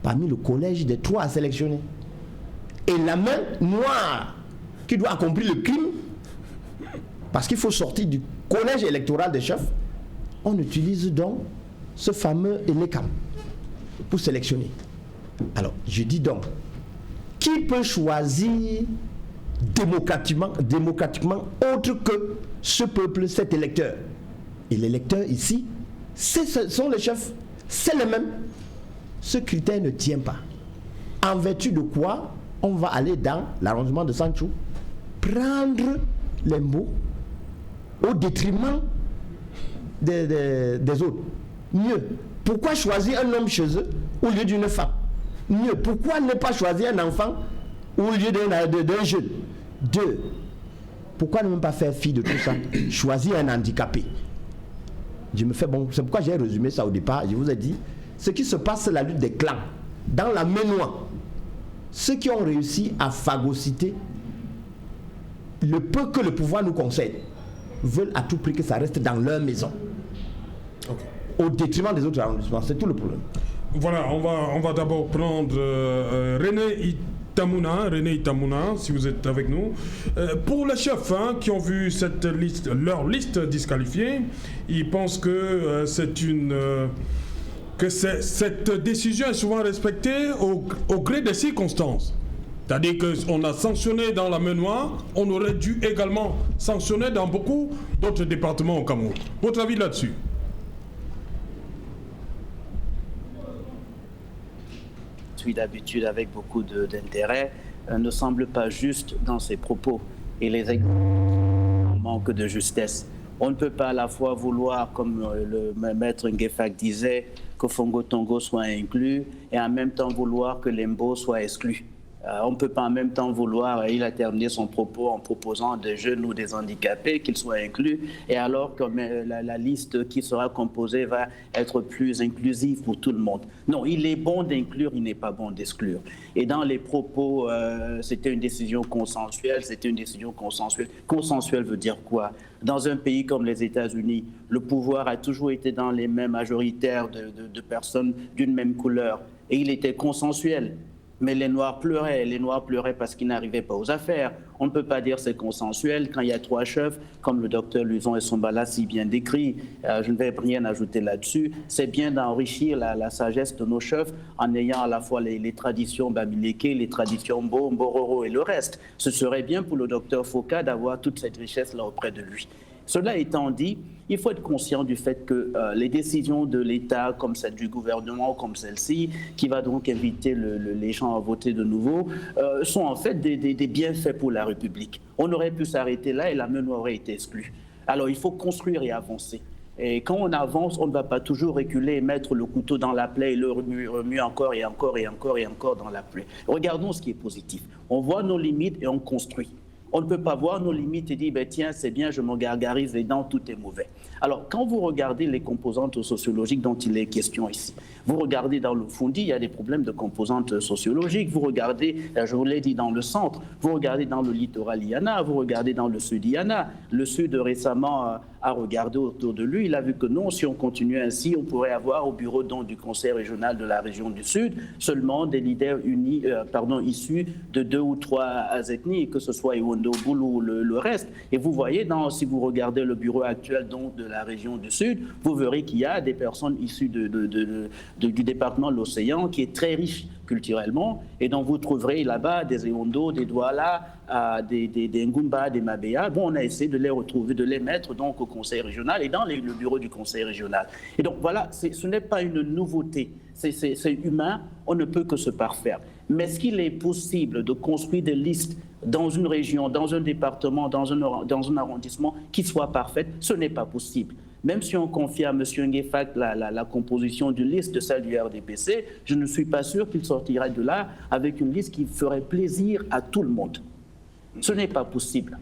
parmi le collège des trois à sélectionner. Et la main noire qui doit accomplir le crime, parce qu'il faut sortir du collège électoral des chefs, on utilise donc ce fameux ELECAM pour sélectionner. Alors, je dis donc, qui peut choisir démocratiquement autre que ce peuple, cet électeur? Et l'électeur ici, ce sont les chefs, c'est les mêmes. Ce critère ne tient pas. En vertu de quoi on va aller dans l'arrondissement de Sancho, prendre les mots au détriment des autres. Mieux, pourquoi choisir un homme chez eux au lieu d'une femme? Mieux, pourquoi ne pas choisir un enfant au lieu d'un jeune? Deux, pourquoi ne même pas faire fi de tout ça? Choisir un handicapé. Je me fais bon, c'est pourquoi j'ai résumé ça au départ. Je vous ai dit, ce qui se passe, c'est la lutte des clans. Dans la Ménois, ceux qui ont réussi à phagocyter le peu que le pouvoir nous concède veulent à tout prix que ça reste dans leur maison. Okay. Au détriment des autres arrondissements. C'est tout le problème. Voilà, on va d'abord prendre René Itamouna, si vous êtes avec nous. Pour les chefs qui ont vu leur liste disqualifiée, ils pensent que cette décision est souvent respectée au gré des circonstances. C'est-à-dire qu'on a sanctionné dans la Ménoire, on aurait dû également sanctionner dans beaucoup d'autres départements au Cameroun. Votre avis là-dessus? D'habitude avec beaucoup d'intérêt, ne semble pas juste dans ses propos et les exemples en manque de justesse. On ne peut pas à la fois vouloir, comme le maître Ngefak disait, que Fongo Tongo soit inclus et en même temps vouloir que l'Embo soit exclu. On ne peut pas en même temps vouloir, il a terminé son propos en proposant des jeunes ou des handicapés qu'ils soient inclus, et alors que la liste qui sera composée va être plus inclusive pour tout le monde. Non, il est bon d'inclure, il n'est pas bon d'exclure. Et dans les propos, c'était une décision consensuelle, Consensuelle veut dire quoi? Dans un pays comme les États-Unis, le pouvoir a toujours été dans les mains majoritaires de personnes d'une même couleur, et il était consensuel. Mais les Noirs pleuraient parce qu'ils n'arrivaient pas aux affaires. On ne peut pas dire c'est consensuel quand il y a trois chefs, comme le docteur Luzon et Sombala si bien décrit. Je ne vais rien ajouter là-dessus. C'est bien d'enrichir la sagesse de nos chefs en ayant à la fois les traditions Bamileke, les traditions Mbororo et le reste. Ce serait bien pour le docteur Foka d'avoir toute cette richesse-là auprès de lui. Cela étant dit, il faut être conscient du fait que les décisions de l'État, comme celle du gouvernement, comme celle-ci, qui va donc inviter les gens à voter de nouveau, sont en fait des bienfaits pour la République. On aurait pu s'arrêter là et la Ménoire aurait été exclue. Alors il faut construire et avancer. Et quand on avance, on ne va pas toujours reculer et mettre le couteau dans la plaie et le remuer encore et encore et encore et encore dans la plaie. Regardons ce qui est positif. On voit nos limites et on construit. On ne peut pas voir nos limites et dire, ben, tiens, c'est bien, je me gargarise les dents, tout est mauvais. Alors, quand vous regardez les composantes sociologiques dont il est question ici, vous regardez dans le Fundi, il y a des problèmes de composantes sociologiques. Vous regardez, je vous l'ai dit, dans le centre, vous regardez dans le littoral Yana, vous regardez dans le sud Yana. Le sud, récemment, a regardé autour de lui. Il a vu que non, si on continue ainsi, on pourrait avoir au bureau donc, du conseil régional de la région du Sud seulement des leaders issus de 2 ou 3 ethnies, que ce soit Iwondo, Boul ou le reste. Et vous voyez, si vous regardez le bureau actuel donc, de la région du Sud, vous verrez qu'il y a des personnes issues du département de l'Océan qui est très riche culturellement, et donc vous trouverez là-bas des Iwondo, des Douala, des Ngumba, des Mabéa. Bon, on a essayé de les retrouver, de les mettre donc au conseil régional et dans le bureau du conseil régional. Et donc voilà, ce n'est pas une nouveauté, c'est humain, on ne peut que se parfaire. Mais est-ce qu'il est possible de construire des listes dans une région, dans un département, dans un arrondissement qui soient parfaites? Ce n'est pas possible. Même si on confie à M. Nguefak la composition d'une liste de celle du RDPC, je ne suis pas sûr qu'il sortirait de là avec une liste qui ferait plaisir à tout le monde. Ce n'est pas possible.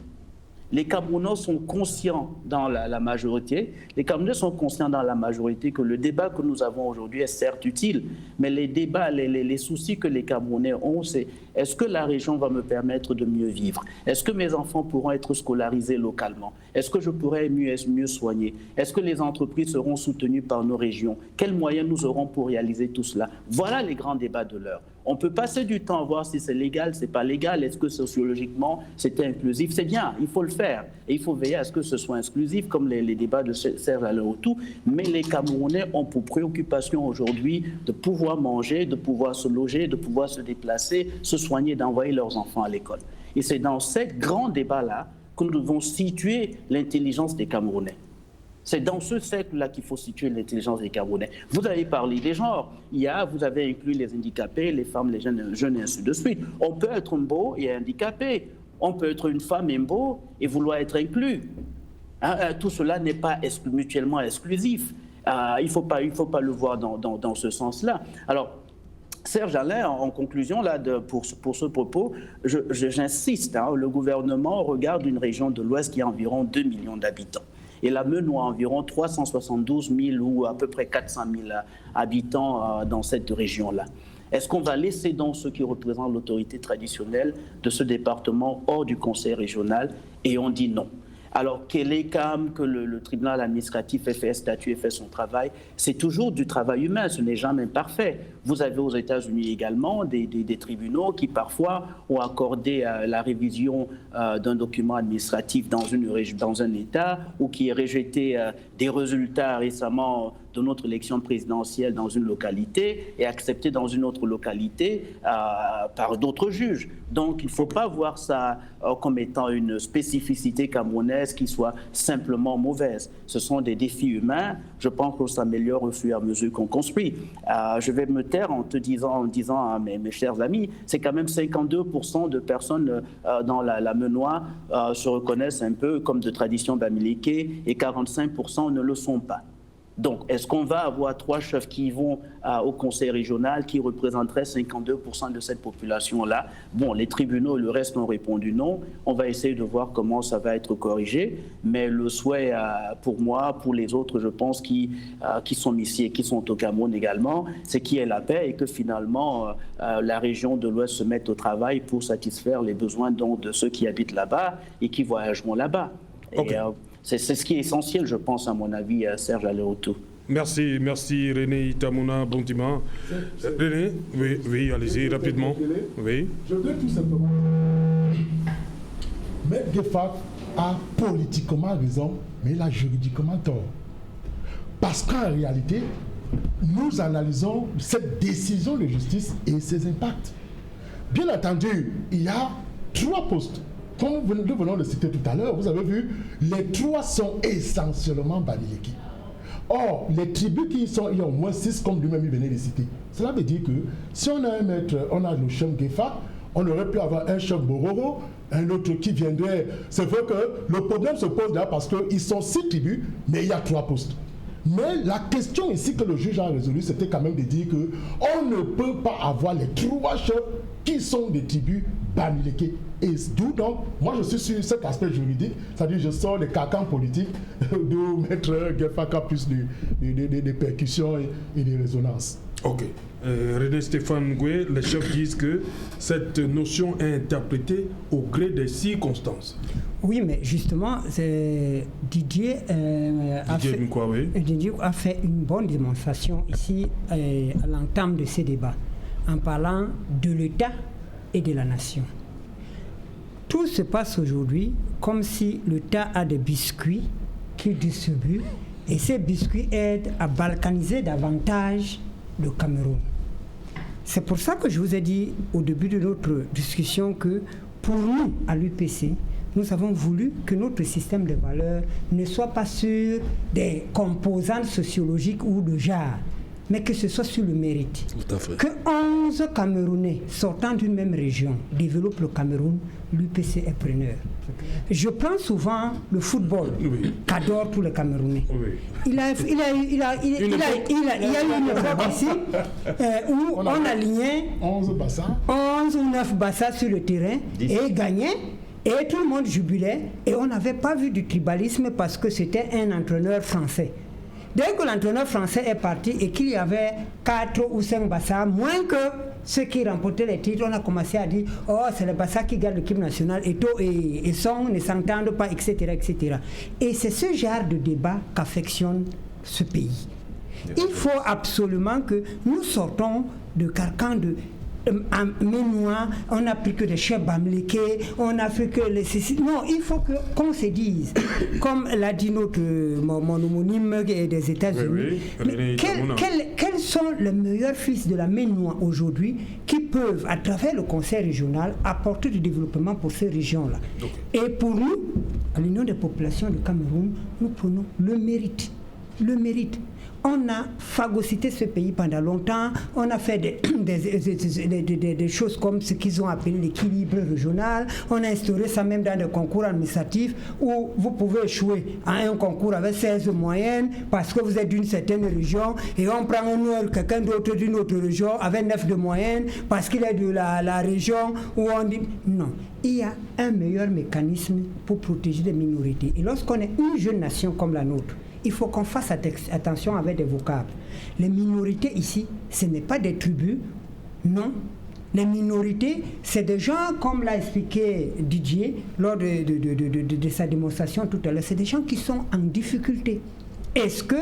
Les Camerounais sont conscients dans la majorité, que le débat que nous avons aujourd'hui est certes utile, mais les débats, les soucis que les Camerounais ont, c'est est-ce que la région va me permettre de mieux vivre? Est-ce que mes enfants pourront être scolarisés localement? Est-ce que je pourrai mieux soigner? Est-ce que les entreprises seront soutenues par nos régions? Quels moyens nous aurons pour réaliser tout cela? Voilà les grands débats de l'heure. On peut passer du temps à voir si c'est légal, c'est pas légal, est-ce que sociologiquement c'est inclusif, c'est bien, il faut le faire. Et il faut veiller à ce que ce soit exclusif, comme les débats de Serge Alain-Autou. Mais les Camerounais ont pour préoccupation aujourd'hui de pouvoir manger, de pouvoir se loger, de pouvoir se déplacer, se soigner, d'envoyer leurs enfants à l'école. Et c'est dans ce grand débat-là que nous devons situer l'intelligence des Camerounais. C'est dans ce cercle-là qu'il faut situer l'intelligence des Camerounais. Vous avez parlé des genres. Vous avez inclus les handicapés, les femmes, les jeunes et ainsi de suite. On peut être beau et handicapé. On peut être une femme et beau et vouloir être inclus. Tout cela n'est pas mutuellement exclusif. Il faut pas le voir dans ce sens-là. Alors, Serge Alain, en conclusion, là, pour ce propos, j'insiste, le gouvernement regarde une région de l'Ouest qui a environ 2 millions d'habitants. Et la Menou a environ 372 000 ou à peu près 400 000 habitants dans cette région-là. Est-ce qu'on va laisser donc ceux qui représentent l'autorité traditionnelle de ce département hors du conseil régional? Et on dit non. Alors, que le tribunal administratif ait fait statuer, ait fait son travail, c'est toujours du travail humain, ce n'est jamais parfait. Vous avez aux États-Unis également des tribunaux qui parfois ont accordé la révision d'un document administratif dans un État ou qui a rejeté des résultats récemment de notre élection présidentielle dans une localité et accepté dans une autre localité par d'autres juges. Donc, il ne faut pas voir ça comme étant une spécificité camerounaise qui soit simplement mauvaise. Ce sont des défis humains. Je pense qu'on s'améliore au fur et à mesure qu'on construit. Je vais me taire en disant à mes chers amis, c'est quand même 52% de personnes dans la Menois se reconnaissent un peu comme de tradition bamileke et 45% ne le sont pas. Donc, est-ce qu'on va avoir 3 chefs qui vont au conseil régional qui représenteraient 52% de cette population-là? Bon, les tribunaux et le reste ont répondu non. On va essayer de voir comment ça va être corrigé. Mais le souhait pour moi, pour les autres, je pense, qui sont ici et qui sont au Cameroun également, c'est qu'il y ait la paix et que finalement, la région de l'Ouest se mette au travail pour satisfaire les besoins donc, de ceux qui habitent là-bas et qui voyageront là-bas. Okay. C'est ce qui est essentiel, je pense, à mon avis, Serge Alain-Autou. Merci René Itamona Bondima. René, oui, allez-y rapidement. Oui. Je veux tout simplement. Mais Nguefak a politiquement raison, mais il a juridiquement tort. Parce qu'en réalité, nous analysons cette décision de justice et ses impacts. Bien entendu, il y a 3 postes. Comme nous venons de citer tout à l'heure, vous avez vu, les 3 sont essentiellement bamileke. Or, les tribus qui sont, il y a au moins 6, comme lui-même il venait de citer. Cela veut dire que si on a un maître, on a le chef Nguefak, on aurait pu avoir un chef Bororo, un autre qui viendrait. C'est vrai que le problème se pose là parce qu'ils sont 6 tribus, mais il y a 3 postes. Mais la question ici que le juge a résolue, c'était quand même de dire qu'on ne peut pas avoir les 3 chefs qui sont des tribus Bamileke. Et d'où donc, moi je suis sur cet aspect juridique, c'est-à-dire je sors des carcans politiques, d'où Maître Gueffak a plus de percussions et de résonances. Ok. René Stéphane Ngoué, les chefs disent que cette notion est interprétée au gré des circonstances. Oui, mais justement, Didier a fait une bonne démonstration ici à l'entame de ces débats, en parlant de l'État et de la nation. Tout se passe aujourd'hui comme si l'État a des biscuits qu'il distribue, et ces biscuits aident à balkaniser davantage le Cameroun. C'est pour ça que je vous ai dit au début de notre discussion que pour nous, à l'UPC, nous avons voulu que notre système de valeurs ne soit pas sur des composantes sociologiques ou de genre, mais que ce soit sur le mérite. Tout à fait. Que 11 Camerounais sortant d'une même région développent le Cameroun, l'UPC est preneur. Je prends souvent le football, qu'adorent tous les Camerounais. Oui. Il y a eu une époque ici où on alignait 11 bassins. 11 ou 9 bassins sur le terrain 10. Et gagnait. Et tout le monde jubilait. Et on n'avait pas vu du tribalisme parce que c'était un entraîneur français. Dès que l'entraîneur français est parti et qu'il y avait 4 ou 5 bassins, moins que ceux qui remportaient les titres, on a commencé à dire « Oh, c'est les bassins qui gardent l'équipe nationale, et Son ne s'entendent pas, etc. etc. » Et c'est ce genre de débat qu'affectionne ce pays. Il faut absolument que nous sortons de carcan de Ménois, on n'a pris que des chefs Bamileke, on n'a fait que les... Non, il faut qu'on se dise, comme l'a dit mon homonyme des États-Unis, quels sont les meilleurs fils de la Ménois aujourd'hui qui peuvent, à travers le Conseil régional, apporter du développement pour ces régions-là. Et pour nous, à l'Union des populations du Cameroun, nous prenons le mérite. Le mérite. On a phagocyté ce pays pendant longtemps, on a fait des choses comme ce qu'ils ont appelé l'équilibre régional, on a instauré ça même dans des concours administratifs où vous pouvez échouer à un concours avec 16 moyennes parce que vous êtes d'une certaine région et on prend quelqu'un d'autre d'une autre région avec 9 de moyenne parce qu'il est de la région où on dit non. Il y a un meilleur mécanisme pour protéger les minorités. Et lorsqu'on est une jeune nation comme la nôtre, il faut qu'on fasse attention avec des vocables. Les minorités ici, ce n'est pas des tribus, non. Les minorités, c'est des gens, comme l'a expliqué Didier lors de sa démonstration tout à l'heure, c'est des gens qui sont en difficulté. Est-ce que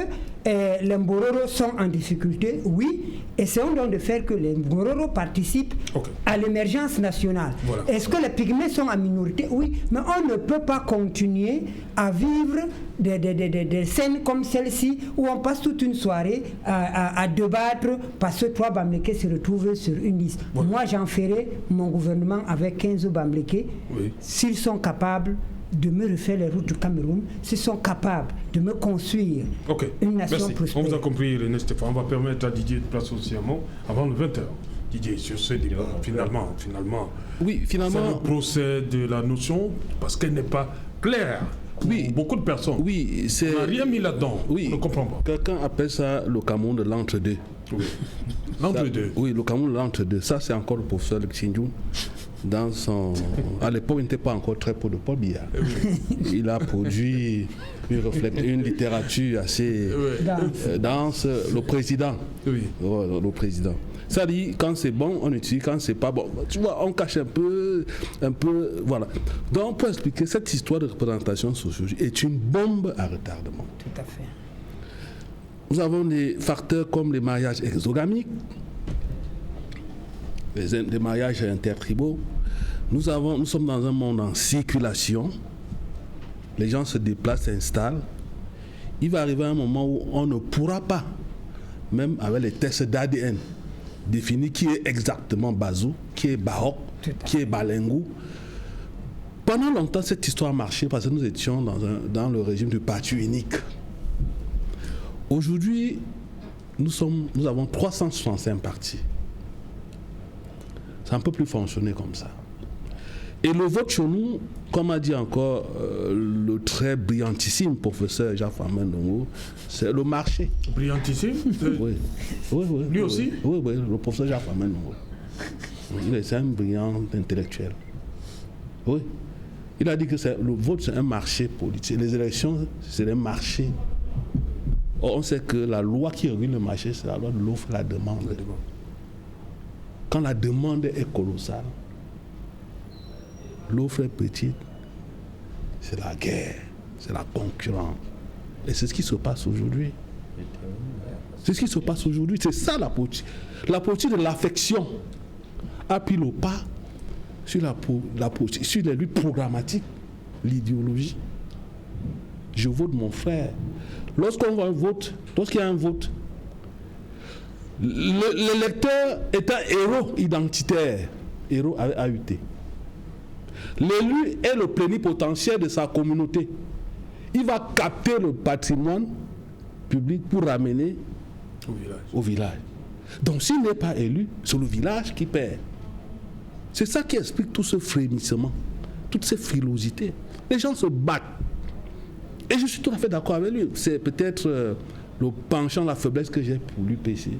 les Mbororo sont en difficulté? Oui. Essayons donc de faire que les Mbororo participent à l'émergence nationale. Voilà. Est-ce que les Pygmées sont en minorité? Oui. Mais on ne peut pas continuer à vivre des scènes comme celle-ci où on passe toute une soirée à débattre parce que 3 Bamileke se retrouvent sur une liste. Voilà. Moi, j'en ferai mon gouvernement avec 15 Bamileke s'ils sont capables de me refaire les routes du Cameroun, s'ils sont capables de me construire une nation prospère. On vous a compris, René Stéphane. On va permettre à Didier de placer aussi un mot avant le 20h. Didier, sur ce débat, finalement, c'est le procès de la notion, parce qu'elle n'est pas claire. Beaucoup de personnes. On n'a rien mis là-dedans. On ne comprend pas. Quelqu'un appelle ça le Cameroun de l'entre-deux. L'entre-deux. Oui, le Cameroun de l'entre-deux. Ça, c'est encore le professeur de Xinjiang. À l'époque, il n'était pas encore très peu de Paul Biya. Il a produit une littérature assez dense. Le président. Le président. Ça dit, quand c'est bon, on utilise, quand c'est pas bon, tu vois, on cache un peu, voilà. Donc, pour expliquer, cette histoire de représentation sociologique est une bombe à retardement. Tout à fait. Nous avons des facteurs comme les mariages exogamiques, les mariages intertribaux. Nous sommes dans un monde en circulation. Les gens se déplacent, s'installent. Il va arriver un moment où on ne pourra pas, même avec les tests d'ADN, définir qui est exactement Bazou, qui est Bahok, qui est Balengou. Pendant longtemps, cette histoire a marché parce que nous étions dans le régime du parti unique. Aujourd'hui, nous avons 365 partis. Ça ne peut plus fonctionner comme ça. Et le vote chez nous, comme a dit encore le très brillantissime professeur Jacques Famendongo, c'est le marché. Brillantissime? Oui. Lui aussi? Oui, le professeur Jacques Famendongo. C'est un brillant intellectuel. Oui. Il a dit que le vote, c'est un marché politique. Les élections, c'est un marché. Or, on sait que la loi qui régule le marché, c'est la loi de l'offre et la demande. Quand la demande est colossale, l'offre est petite, c'est la guerre, c'est la concurrence. Et c'est ce qui se passe aujourd'hui. C'est ce qui se passe aujourd'hui. C'est ça la politique. La politique de l'affection a pris le pas sur la politique, sur les luttes programmatiques, l'idéologie. Je vote mon frère. Lorsqu'il y a un vote, l'électeur est un héros identitaire, héros avec AUT. L'élu est le plénipotentiaire de sa communauté. Il va capter le patrimoine public pour ramener au village. Donc s'il n'est pas élu, c'est le village qui perd. C'est ça qui explique tout ce frémissement, toutes ces frilosités. Les gens se battent. Et je suis tout à fait d'accord avec lui. C'est peut-être le penchant, la faiblesse que j'ai pour l'UPC.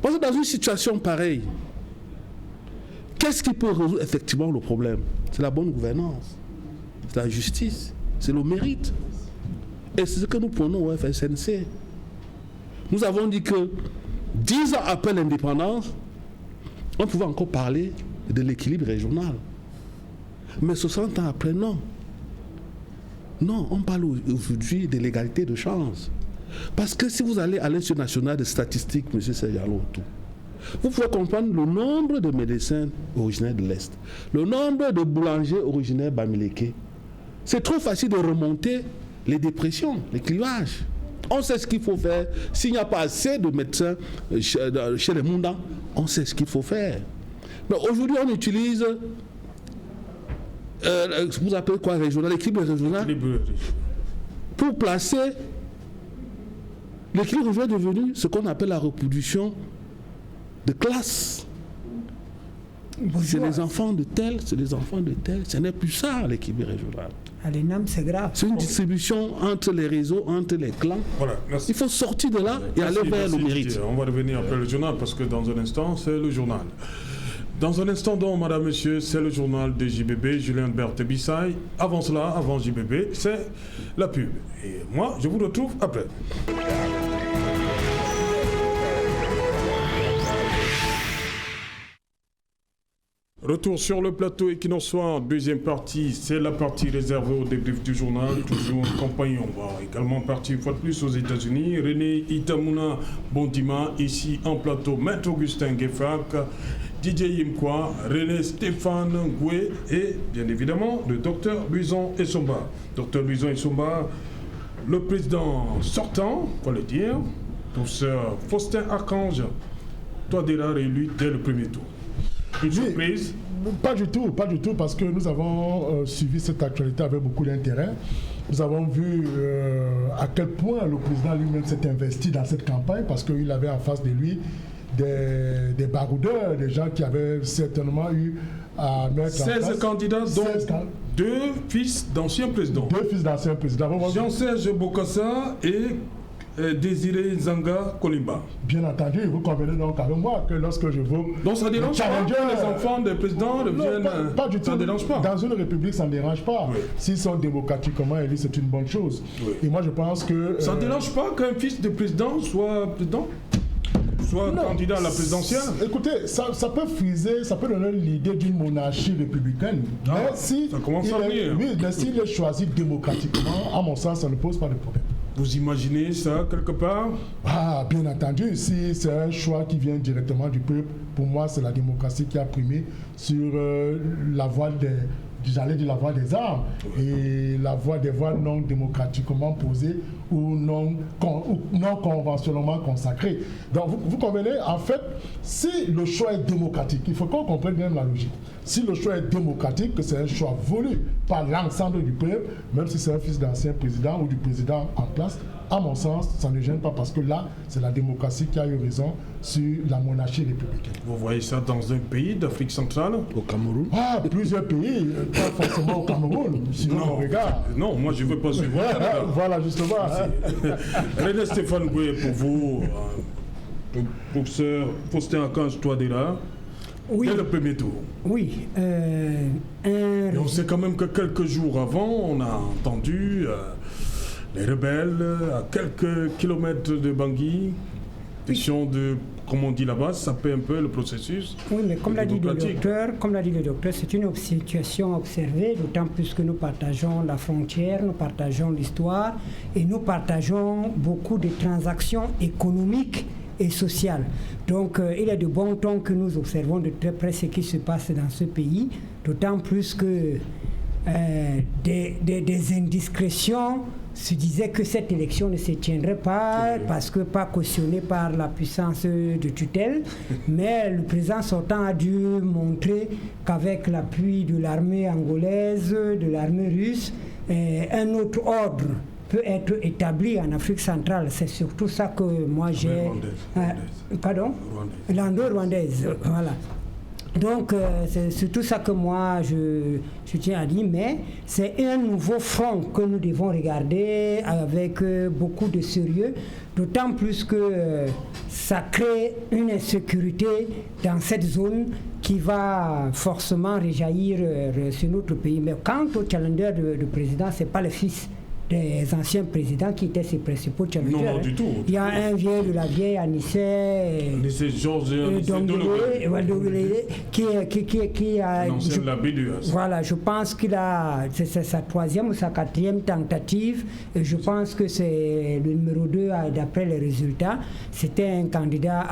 Parce que dans une situation pareille, qu'est-ce qui peut résoudre effectivement le problème? C'est la bonne gouvernance, c'est la justice, c'est le mérite. Et c'est ce que nous prenons au FSNC. Nous avons dit que 10 ans après l'indépendance, on pouvait encore parler de l'équilibre régional. Mais 60 ans après, non. Non, on parle aujourd'hui de l'égalité de chance. Parce que si vous allez à l'Institut national de statistiques, M. Serjalo, vous pouvez comprendre le nombre de médecins originaires de l'Est, le nombre de boulangers originaires Bamileke. C'est trop facile de remonter les dépressions, les clivages. On sait ce qu'il faut faire. S'il n'y a pas assez de médecins chez les Moundans, on sait ce qu'il faut faire. Mais aujourd'hui, on utilise, vous appelez quoi régional, l'équilibre régional, pour placer. L'équilibre régional est devenu ce qu'on appelle la reproduction de classe. C'est les enfants de tel, c'est les enfants de tel. Ce n'est plus ça l'équilibre régional. À l'ENAM, c'est grave. C'est une distribution entre les réseaux, entre les clans. Voilà, merci. Il faut sortir de là et aller vers le mérite. On va revenir après le journal parce que dans un instant, c'est le journal. Dans un instant, donc, madame, monsieur, c'est le journal de JBB, Julien Berthe Bissaï. Avant cela, avant JBB, c'est la pub. Et moi, je vous retrouve après. Retour sur le plateau Equinox Soir, deuxième partie, c'est la partie réservée au débrief du journal, toujours en compagnie. On va également partir une fois de plus aux États-Unis. René Itamouna Bondima, ici en plateau, Maître Augustin Gueffak, Didier Yimkwa, René Stéphane Ngoué et bien évidemment le docteur Luison Essomba. Docteur Luison Essomba, le président sortant, il faut le dire, professeur Faustin Archange, Touadéra réélu dès le premier tour. Une surprise? Pas du tout, parce que nous avons suivi cette actualité avec beaucoup d'intérêt. Nous avons vu à quel point le président lui-même s'est investi dans cette campagne, parce qu'il avait en face de lui des baroudeurs, des gens qui avaient certainement eu à mettre 16 candidats, dont 2 fils d'anciens présidents. 2 fils d'anciens présidents. Jean-Serge Bokassa et Désiré Nzanga Kolimba. Bien entendu, vous convenez donc avec moi que lorsque je veux... Donc ça dérange pas les enfants des présidents deviennent... Pas du tout. Ça ne dérange pas. Dans une république, ça ne dérange pas. Oui. S'ils sont démocratiquement élus, c'est une bonne chose. Oui. Et moi, je pense que... Ça ne dérange pas qu'un fils de président soit président, soit candidat à la présidentielle? Écoutez, ça peut friser, ça peut donner l'idée d'une monarchie républicaine. Ah, mais si ça commence à venir. Oui, mais s'il est choisi démocratiquement, à mon sens, ça ne pose pas de problème. Vous imaginez ça quelque part? Ah, bien entendu, si c'est un choix qui vient directement du peuple, pour moi, c'est la démocratie qui a primé sur la voie la voie des armes et la voie des voies non démocratiquement posées ou non conventionnellement consacrées. Donc, vous convenez, en fait, si le choix est démocratique, il faut qu'on comprenne bien la logique. Si le choix est démocratique, que c'est un choix voulu par l'ensemble du peuple, même si c'est un fils d'ancien président ou du président en place, à mon sens, ça ne gêne pas parce que là, c'est la démocratie qui a eu raison sur la monarchie républicaine. Vous voyez ça dans un pays d'Afrique centrale? Au Cameroun? Ah, plusieurs pays, pas forcément au Cameroun, sinon on regarde. Non, moi je ne veux pas suivre. Voilà, justement. René Stéphane Goué, pour vous, professeur Faustin Archange Touadéra, Oui. Dès le premier tour. Oui. Et on sait quand même que quelques jours avant, on a entendu les rebelles à quelques kilomètres de Bangui, question de, comme on dit là-bas, saper un peu le processus. Oui, mais comme l'a dit le docteur, c'est une situation observée, d'autant plus que nous partageons la frontière, nous partageons l'histoire et nous partageons beaucoup de transactions économiques et sociales. Donc il est de bon ton que nous observons de très près ce qui se passe dans ce pays, d'autant plus que des indiscrétions se disaient que cette élection ne se tiendrait pas parce que pas cautionnée par la puissance de tutelle, mais le président sortant a dû montrer qu'avec l'appui de l'armée angolaise, de l'armée russe, un autre ordre peut être établi en Afrique centrale. C'est surtout ça que moi j'ai... Pardon ? Rwandaise, voilà. Donc, c'est surtout ça que moi, je tiens à dire, mais c'est un nouveau front que nous devons regarder avec beaucoup de sérieux, d'autant plus que ça crée une insécurité dans cette zone qui va forcément réjaillir sur notre pays. Mais quant au challenger de président, ce n'est pas le fils des anciens présidents qui étaient ses principaux challengers. Non, du tout. Il y a un vieux de la vieille Anissé Georges qui a... L'ancien l'abbé du Voilà, je pense qu'il a... C'est sa troisième ou sa quatrième tentative. Et je pense que c'est le numéro 2 d'après les résultats. C'était un candidat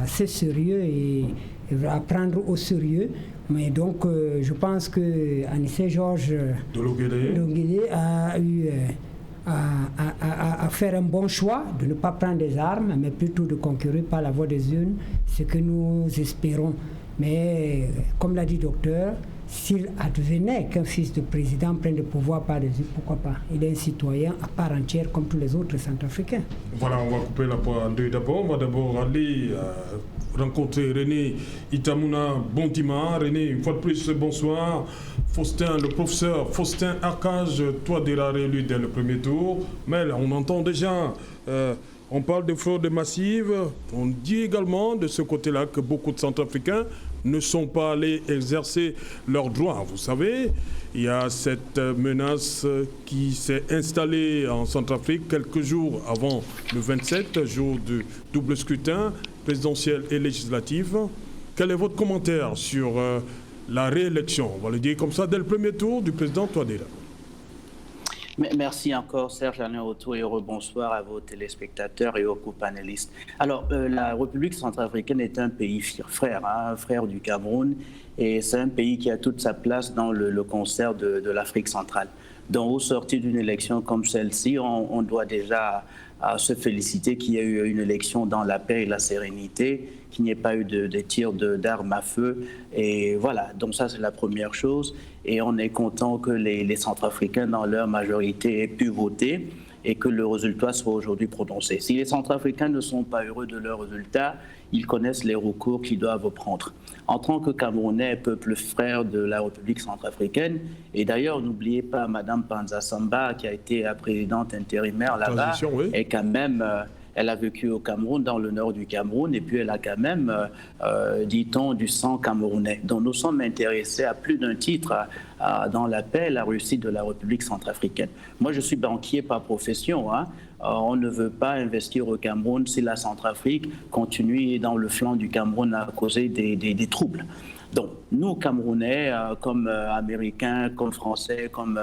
assez sérieux et à prendre au sérieux. Mais donc, je pense que Anissé Georges Dologuélé a eu à faire un bon choix de ne pas prendre des armes, mais plutôt de concourir par la voie des urnes, ce que nous espérons. Mais, comme l'a dit le docteur, s'il advenait qu'un fils de président prenne le pouvoir par des urnes, pourquoi pas? Il est un citoyen à part entière comme tous les autres Centrafricains. Voilà, on va couper la poire en deux d'abord. On va d'abord aller rencontrer René Itamuna Bondima. René, une fois de plus, bonsoir. Faustin, le professeur Faustin Arcage, toi déjà réélu dès le premier tour. Mais là, on entend déjà, on parle de fraude massive. On dit également de ce côté-là que beaucoup de Centrafricains ne sont pas allés exercer leurs droits. Vous savez, il y a cette menace qui s'est installée en Centrafrique quelques jours avant le 27, jour de double scrutin, présidentiel et législatif. Quel est votre commentaire sur la réélection, on va le dire comme ça, dès le premier tour du président Touadéra? Merci encore Serge Alain Auto et rebonsoir à vos téléspectateurs et aux co-panélistes. Alors, la République centrafricaine est un pays frère, un frère du Cameroun, et c'est un pays qui a toute sa place dans le concert de l'Afrique centrale. Donc, au sortir d'une élection comme celle-ci, on doit déjà se féliciter qu'il y ait eu une élection dans la paix et la sérénité, qu'il n'y ait pas eu de tirs d'armes à feu. Et voilà, donc ça c'est la première chose. Et on est content que les Centrafricains, dans leur majorité, aient pu voter et que le résultat soit aujourd'hui prononcé. Si les Centrafricains ne sont pas heureux de leur résultat, ils connaissent les recours qu'ils doivent prendre. En tant que Camerounais, peuple frère de la République centrafricaine, et d'ailleurs, n'oubliez pas Mme Panza Samba, qui a été la présidente intérimaire là-bas, oui. Et quand même, elle a vécu au Cameroun, dans le nord du Cameroun, et puis elle a quand même, dit-on, du sang camerounais. Donc nous sommes intéressés à plus d'un titre dans la paix et la réussite de la République centrafricaine. Moi, je suis banquier par profession, hein. On ne veut pas investir au Cameroun si la Centrafrique continue dans le flanc du Cameroun à causer des troubles. Donc, nous, Camerounais, comme Américains, comme Français, comme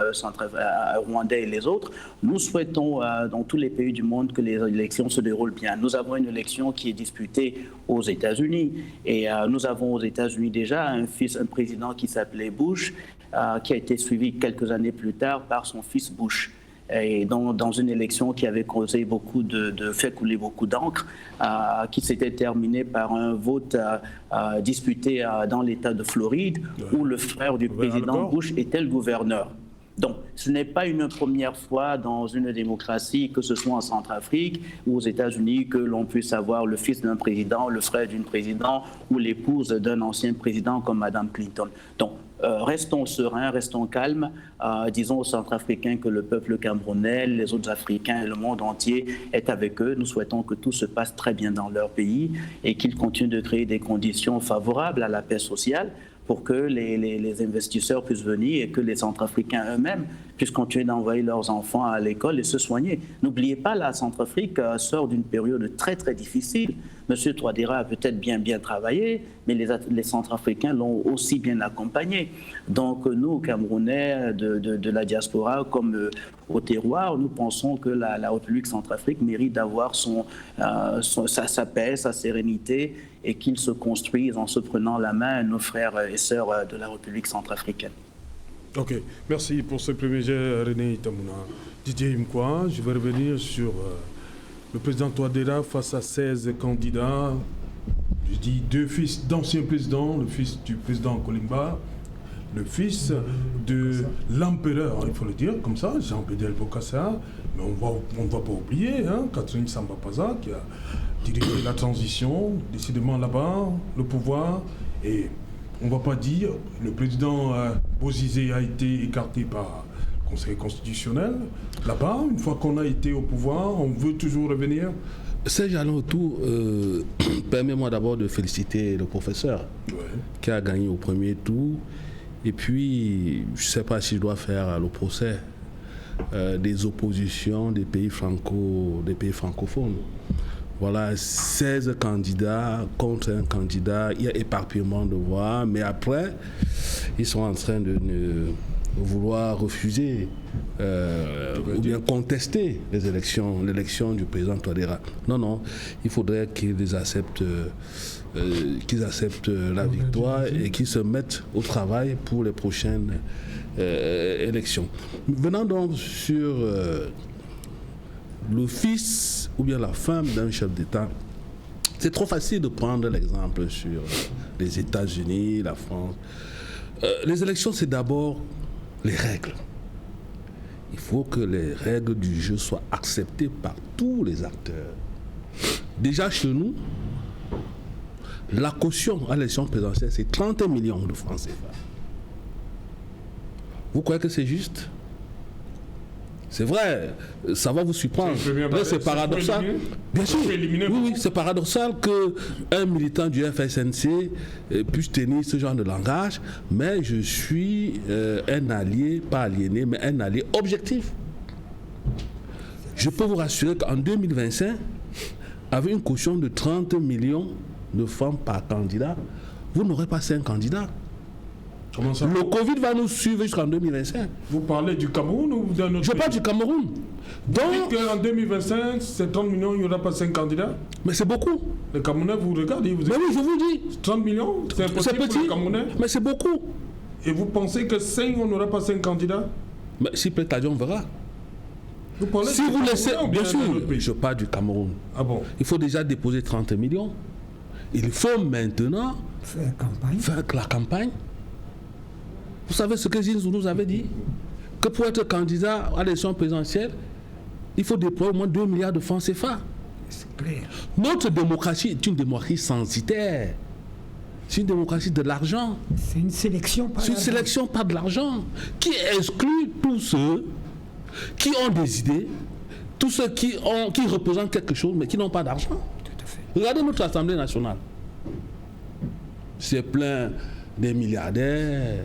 Rwandais et les autres, nous souhaitons dans tous les pays du monde que les élections se déroulent bien. Nous avons une élection qui est disputée aux États-Unis et nous avons aux États-Unis déjà un président qui s'appelait Bush, qui a été suivi quelques années plus tard par son fils Bush. Et dans une élection qui avait causé fait couler beaucoup d'encre, qui s'était terminée par un vote disputé dans l'État de Floride, où le frère du président Bush était le gouverneur. Donc, ce n'est pas une première fois dans une démocratie, que ce soit en Centrafrique ou aux États-Unis, que l'on puisse avoir le fils d'un président, le frère d'une présidente ou l'épouse d'un ancien président comme Mme Clinton. Donc, restons sereins, restons calmes. Disons aux Centrafricains que le peuple camerounais, les autres Africains et le monde entier est avec eux. Nous souhaitons que tout se passe très bien dans leur pays et qu'ils continuent de créer des conditions favorables à la paix sociale pour que les investisseurs puissent venir et que les Centrafricains eux-mêmes puissent continuer d'envoyer leurs enfants à l'école et se soigner. N'oubliez pas, la Centrafrique sort d'une période très très difficile. Monsieur Touadéra a peut-être bien travaillé, mais les Centrafricains l'ont aussi bien accompagné. Donc nous, Camerounais de la diaspora, comme au terroir, nous pensons que la République centrafrique mérite d'avoir sa paix, sa sérénité, et qu'ils se construisent en se prenant la main, nos frères et sœurs de la République centrafricaine. Ok, merci pour ce premier jet, René Tamouna. Didier Imkwa, je vais revenir sur le président Touadéra face à 16 candidats. Je dis 2 fils d'anciens présidents, le fils du président Kolimba, le fils de l'empereur, il faut le dire comme ça, Jean-Pédel Bokassa, mais on ne va pas oublier, Catherine Samba-Paza qui a dirigé la transition, décidément là-bas, le pouvoir, et on ne va pas dire le président Bozizé a été écarté par le Conseil constitutionnel. Là-bas, une fois qu'on a été au pouvoir, on veut toujours revenir. Serge Alain Autou, permets-moi d'abord de féliciter le professeur qui a gagné au premier tour. Et puis, je ne sais pas si je dois faire le procès des oppositions des pays francophones. Voilà, 16 candidats contre un candidat, il y a éparpillement de voix, mais après, ils sont en train de vouloir refuser ou bien contester l'élection du président Touadéra. Non, il faudrait qu'ils acceptent la victoire et qu'ils se mettent au travail pour les prochaines élections. Venons donc sur le fils ou bien la femme d'un chef d'État. C'est trop facile de prendre l'exemple sur les États-Unis, la France. Les élections, c'est d'abord les règles. Il faut que les règles du jeu soient acceptées par tous les acteurs. Déjà chez nous, la caution à l'élection présidentielle, c'est 30 millions de francs CFA. Vous croyez que c'est juste ? C'est vrai, ça va vous surprendre. C'est paradoxal. Bien sûr, oui, c'est paradoxal qu'un militant du FSNC puisse tenir ce genre de langage, mais je suis un allié, pas aliéné, mais un allié objectif. Je peux vous rassurer qu'en 2025, avec une caution de 30 millions de francs par candidat, vous n'aurez pas 5 candidats. Le Covid va nous suivre jusqu'en 2025. Vous parlez du Cameroun ou d'un autre pays ? Je parle du Cameroun. Donc, en 2025, c'est 30 millions, il n'y aura pas 5 candidats ? Mais c'est beaucoup. Les Camerounais, vous regardez, mais oui, je vous dis. 30 millions, c'est impossible petit, pour les Camerounais. Mais c'est beaucoup. Et vous pensez que 5, on n'aura pas 5 candidats ? Mais si peut-être on verra. Vous parlez si vous laissez, bien sûr, je parle du Cameroun. Ah bon ? Il faut déjà déposer 30 millions. Il faut maintenant faire la campagne. Vous savez ce que Zinzou nous avait dit ? Que pour être candidat à l'élection présidentielle, il faut déployer au moins 2 milliards de francs CFA. C'est clair. Notre démocratie est une démocratie censitaire. C'est une démocratie de l'argent. C'est une sélection par l'argent. C'est une sélection par de l'argent qui exclut tous ceux qui ont des idées, tous ceux qui représentent quelque chose mais qui n'ont pas d'argent. Tout à fait. Regardez notre Assemblée nationale. C'est plein des milliardaires,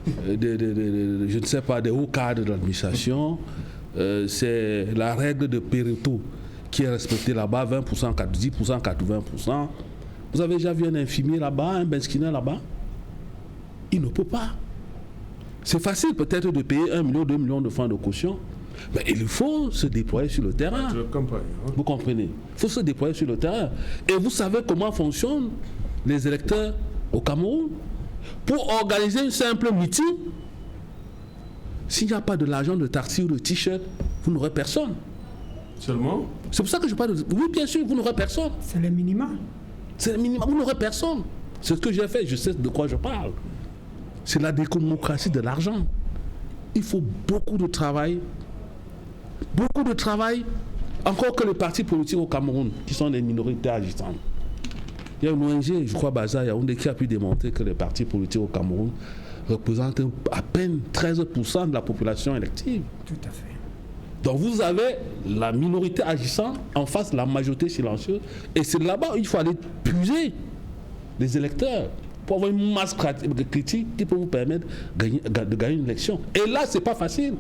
je ne sais pas, des hauts cadres de l'administration. C'est la règle de Pareto qui est respectée là-bas, 20%, 10%, 80%. Vous avez déjà vu un infirmier là-bas, un benskiner là-bas ? Il ne peut pas. C'est facile peut-être de payer 1 million, 2 millions de francs de caution, mais il faut se déployer sur le terrain. Vous comprenez ? Il faut se déployer sur le terrain. Et vous savez comment fonctionnent les électeurs au Cameroun ? Pour organiser un simple meeting, s'il n'y a pas de l'argent de taxi ou de t-shirt, vous n'aurez personne. Seulement ? C'est pour ça que je parle de... Oui, bien sûr, vous n'aurez personne. C'est le minimum. C'est le minimum, vous n'aurez personne. C'est ce que j'ai fait, je sais de quoi je parle. C'est la démocratie de l'argent. Il faut beaucoup de travail. Beaucoup de travail. Encore que les partis politiques au Cameroun, qui sont des minorités agitantes. Il y a une ONG, je crois, Baza Yaoundé, qui a pu démontrer que les partis politiques au Cameroun représente à peine 13% de la population élective. Tout à fait. Donc vous avez la minorité agissant en face de la majorité silencieuse. Et c'est là-bas où il faut aller puiser les électeurs pour avoir une masse critique qui peut vous permettre de gagner une élection. Et là, ce n'est pas facile.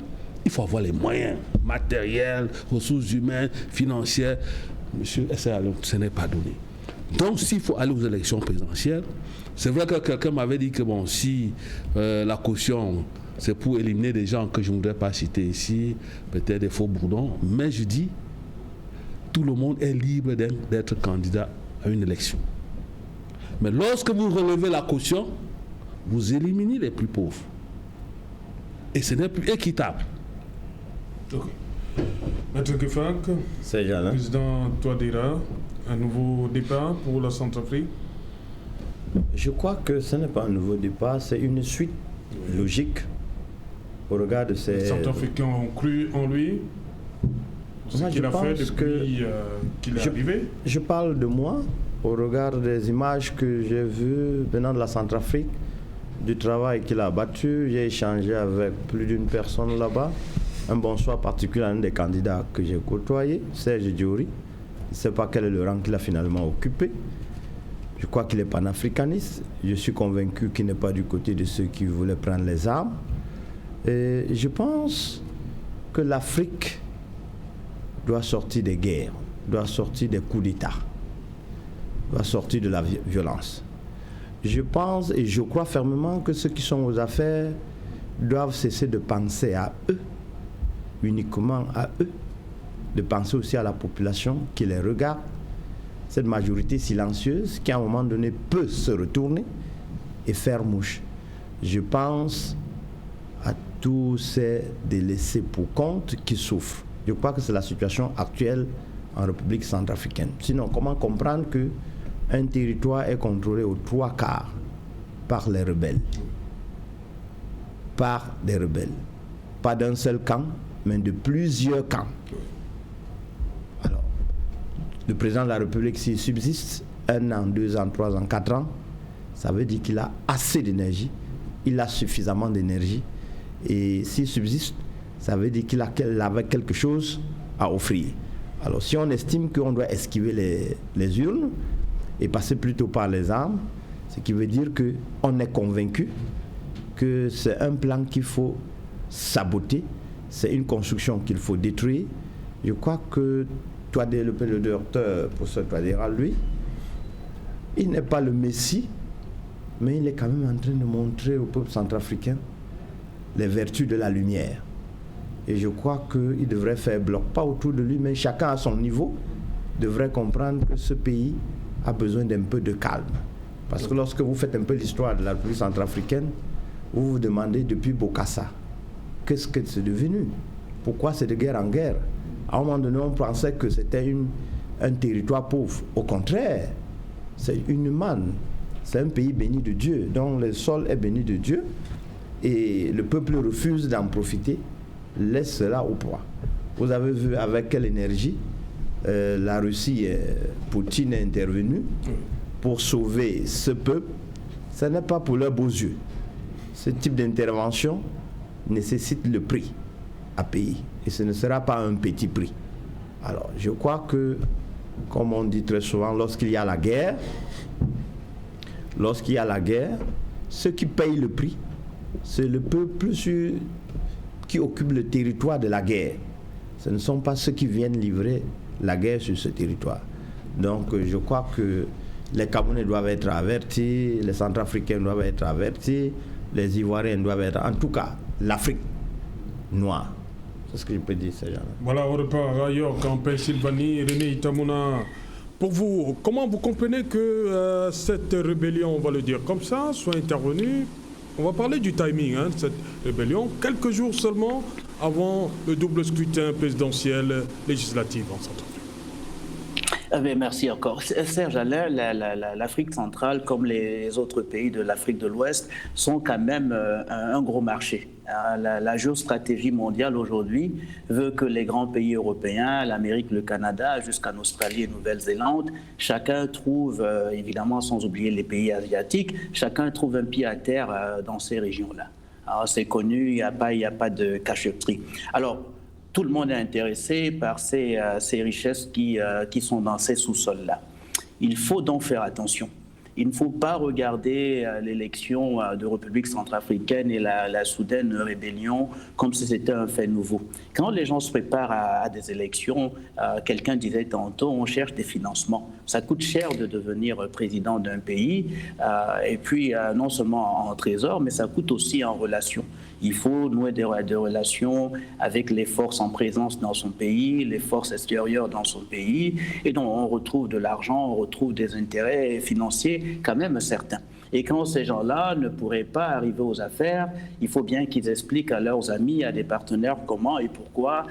Il faut avoir les moyens matériels, ressources humaines, financières. Monsieur S.A. ce n'est pas donné. Donc s'il faut aller aux élections présidentielles, c'est vrai que quelqu'un m'avait dit que bon, si la caution, c'est pour éliminer des gens que je ne voudrais pas citer ici, peut-être des faux bourdons, mais je dis, tout le monde est libre d'être candidat à une élection. Mais lorsque vous relevez la caution, vous éliminez les plus pauvres. Et ce n'est plus équitable. Okay. Maître Gueffak, président Touadéra, un nouveau départ pour la Centrafrique? Je crois que ce n'est pas un nouveau départ, c'est une suite logique au regard de ces... Les Centrafricains ont cru en lui, ce qu'il a fait depuis qu'il est arrivé. Je parle de moi, au regard des images que j'ai vues venant de la Centrafrique, du travail qu'il a abattu. J'ai échangé avec plus d'une personne là-bas. Un bonsoir particulier à un des candidats que j'ai côtoyé, Serge Diori. Je ne sais pas quel est le rang qu'il a finalement occupé. Je crois qu'il est panafricaniste. Je suis convaincu qu'il n'est pas du côté de ceux qui voulaient prendre les armes. Et je pense que l'Afrique doit sortir des guerres, doit sortir des coups d'État, doit sortir de la violence. Je pense et je crois fermement que ceux qui sont aux affaires doivent cesser de penser à eux, uniquement à eux, de penser aussi à la population qui les regarde, cette majorité silencieuse qui à un moment donné peut se retourner et faire mouche. Je pense à tous ces délaissés pour compte qui souffrent. Je crois que c'est la situation actuelle en République centrafricaine. Sinon, comment comprendre qu'un territoire est contrôlé aux 3/4 par les rebelles? Par des rebelles. Pas d'un seul camp, mais de plusieurs camps. Alors, le président de la République, s'il subsiste 1 an, 2 ans, 3 ans, 4 ans, ça veut dire qu'il a assez d'énergie, il a suffisamment d'énergie. Et s'il subsiste, ça veut dire qu'il avait quelque chose à offrir. Alors, si on estime qu'on doit esquiver les urnes et passer plutôt par les armes, ce qui veut dire qu'on est convaincu que c'est un plan qu'il faut saboter, c'est une construction qu'il faut détruire. Je crois que le docteur professeur Touadéra, lui, il n'est pas le Messie, mais il est quand même en train de montrer au peuple centrafricain les vertus de la lumière. Et je crois qu'il devrait faire bloc, pas autour de lui, mais chacun à son niveau devrait comprendre que ce pays a besoin d'un peu de calme. Parce que lorsque vous faites un peu l'histoire de la République centrafricaine, vous vous demandez depuis Bokassa, qu'est-ce que c'est devenu? Pourquoi c'est de guerre en guerre? À un moment donné, on pensait que c'était un territoire pauvre. Au contraire, c'est une manne. C'est un pays béni de Dieu, dont le sol est béni de Dieu. Et le peuple refuse d'en profiter, laisse cela au poids. Vous avez vu avec quelle énergie la Russie, Poutine est intervenu pour sauver ce peuple. Ce n'est pas pour leurs beaux yeux. Ce type d'intervention nécessite le prix à payer. Et ce ne sera pas un petit prix. Alors, je crois que, comme on dit très souvent, lorsqu'il y a la guerre, ceux qui payent le prix, c'est le peuple qui occupe le territoire de la guerre. Ce ne sont pas ceux qui viennent livrer la guerre sur ce territoire. Donc, je crois que les Camerounais doivent être avertis, les Centrafricains doivent être avertis, les Ivoiriens doivent être... En tout cas, l'Afrique noire. C'est ce que je peux dire, ces gens-là. Voilà, on repart ailleurs, en Pennsylvanie. René Itamuna, pour vous, comment vous comprenez que cette rébellion, on va le dire comme ça, soit intervenue? On va parler du timing de cette rébellion, quelques jours seulement avant le double scrutin présidentiel législatif en Centrafrique. Merci encore. Serge Alain, l'Afrique centrale, comme les autres pays de l'Afrique de l'Ouest, sont quand même un gros marché. La géostratégie mondiale aujourd'hui veut que les grands pays européens, l'Amérique, le Canada, jusqu'en Australie et Nouvelle-Zélande, chacun trouve, évidemment sans oublier les pays asiatiques, chacun trouve un pied à terre dans ces régions-là. Alors c'est connu, il n'y a pas de cachotterie. Alors, tout le monde est intéressé par ces richesses qui sont dans ces sous-sols-là. Il faut donc faire attention. Il ne faut pas regarder l'élection de République centrafricaine et la soudaine rébellion comme si c'était un fait nouveau. Quand les gens se préparent à des élections, quelqu'un disait tantôt, on cherche des financements. Ça coûte cher de devenir président d'un pays, et puis non seulement en trésor, mais ça coûte aussi en relations. Il faut nouer des relations avec les forces en présence dans son pays, les forces extérieures dans son pays, et donc on retrouve de l'argent, on retrouve des intérêts financiers quand même certains. Et quand ces gens-là ne pourraient pas arriver aux affaires, il faut bien qu'ils expliquent à leurs amis, à des partenaires comment et pourquoi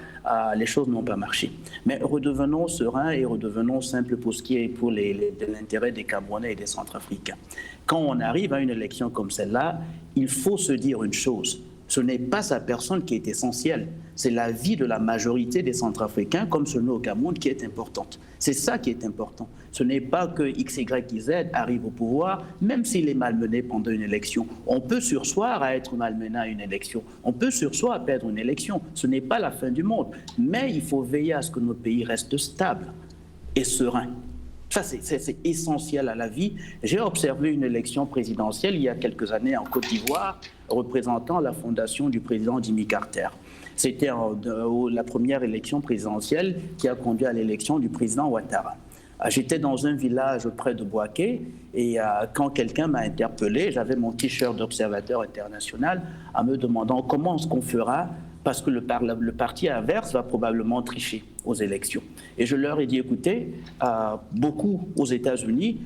les choses n'ont pas marché. Mais redevenons sereins et redevenons simples pour ce qui est pour l'intérêt des Camerounais et des Centrafricains. Quand on arrive à une élection comme celle-là, il faut se dire une chose. Ce n'est pas sa personne qui est essentielle, c'est la vie de la majorité des Centrafricains, comme ce au Cameroun, qui est importante. C'est ça qui est important. Ce n'est pas que X, Y, Z arrive au pouvoir, même s'il est malmené pendant une élection. On peut sursoir à être malmené à une élection. On peut sursoir à perdre une élection. Ce n'est pas la fin du monde. Mais il faut veiller à ce que notre pays reste stable et serein. Ça, c'est essentiel à la vie. J'ai observé une élection présidentielle il y a quelques années en Côte d'Ivoire, représentant la fondation du président Jimmy Carter. C'était la première élection présidentielle qui a conduit à l'élection du président Ouattara. J'étais dans un village près de Bouaké et quand quelqu'un m'a interpellé, j'avais mon t-shirt d'observateur international en me demandant comment est-ce qu'on fera parce que le parti inverse va probablement tricher aux élections. Et je leur ai dit, écoutez, beaucoup aux États-Unis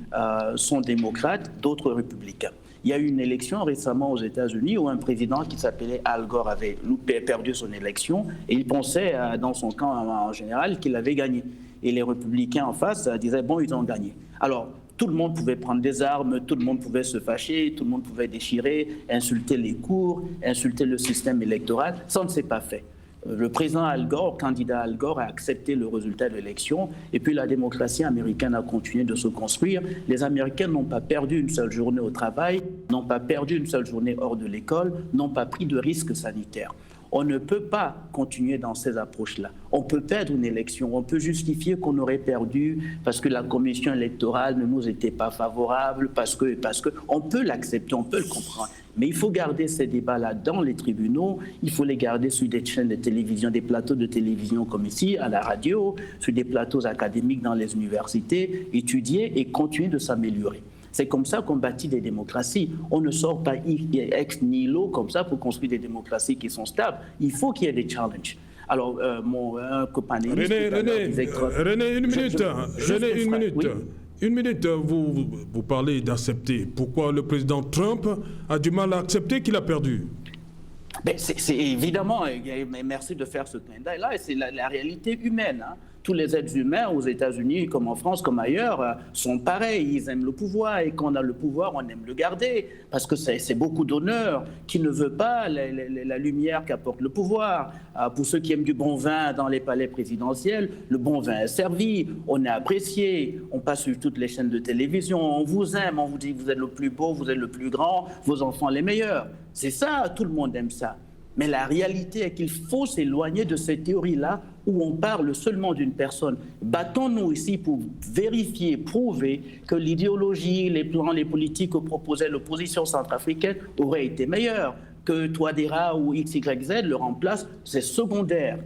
sont démocrates, d'autres républicains. Il y a eu une élection récemment aux États-Unis où un président qui s'appelait Al Gore avait perdu son élection et il pensait dans son camp en général qu'il avait gagné. Et les républicains en face disaient, bon, ils ont gagné. Alors, tout le monde pouvait prendre des armes, tout le monde pouvait se fâcher, tout le monde pouvait déchirer, insulter les cours, insulter le système électoral. Ça ne s'est pas fait. Le président Al Gore, candidat Al Gore, a accepté le résultat de l'élection et puis la démocratie américaine a continué de se construire. Les Américains n'ont pas perdu une seule journée au travail, n'ont pas perdu une seule journée hors de l'école, n'ont pas pris de risques sanitaires. On ne peut pas continuer dans ces approches-là. On peut perdre une élection, on peut justifier qu'on aurait perdu parce que la commission électorale ne nous était pas favorable, parce que on peut l'accepter, on peut le comprendre. Mais il faut garder ces débats-là dans les tribunaux, il faut les garder sur des chaînes de télévision, des plateaux de télévision comme ici, à la radio, sur des plateaux académiques dans les universités, étudier et continuer de s'améliorer. C'est comme ça qu'on bâtit des démocraties. On ne sort pas ex nihilo comme ça pour construire des démocraties qui sont stables. Il faut qu'il y ait des challenges. Alors, un copanéliste... René, une minute. René, une minute. Oui. Une minute, vous parlez d'accepter. Pourquoi le président Trump a du mal à accepter qu'il a perdu ? C'est évidemment, merci de faire ce clin d'œil-là, et c'est la réalité humaine. Hein. Tous les êtres humains aux États-Unis, comme en France, comme ailleurs, sont pareils. Ils aiment le pouvoir et quand on a le pouvoir, on aime le garder parce que c'est beaucoup d'honneur. Qui ne veut pas la lumière qu'apporte le pouvoir? Pour ceux qui aiment du bon vin dans les palais présidentiels, le bon vin est servi, on est apprécié, on passe sur toutes les chaînes de télévision, on vous aime, on vous dit vous êtes le plus beau, vous êtes le plus grand, vos enfants les meilleurs. C'est ça, tout le monde aime ça. Mais la réalité est qu'il faut s'éloigner de ces théories-là où on parle seulement d'une personne. Battons-nous ici pour vérifier, prouver que l'idéologie, les plans, les politiques que proposait l'opposition centrafricaine auraient été meilleurs. Que Touadéra ou XYZ le remplacent, c'est secondaire.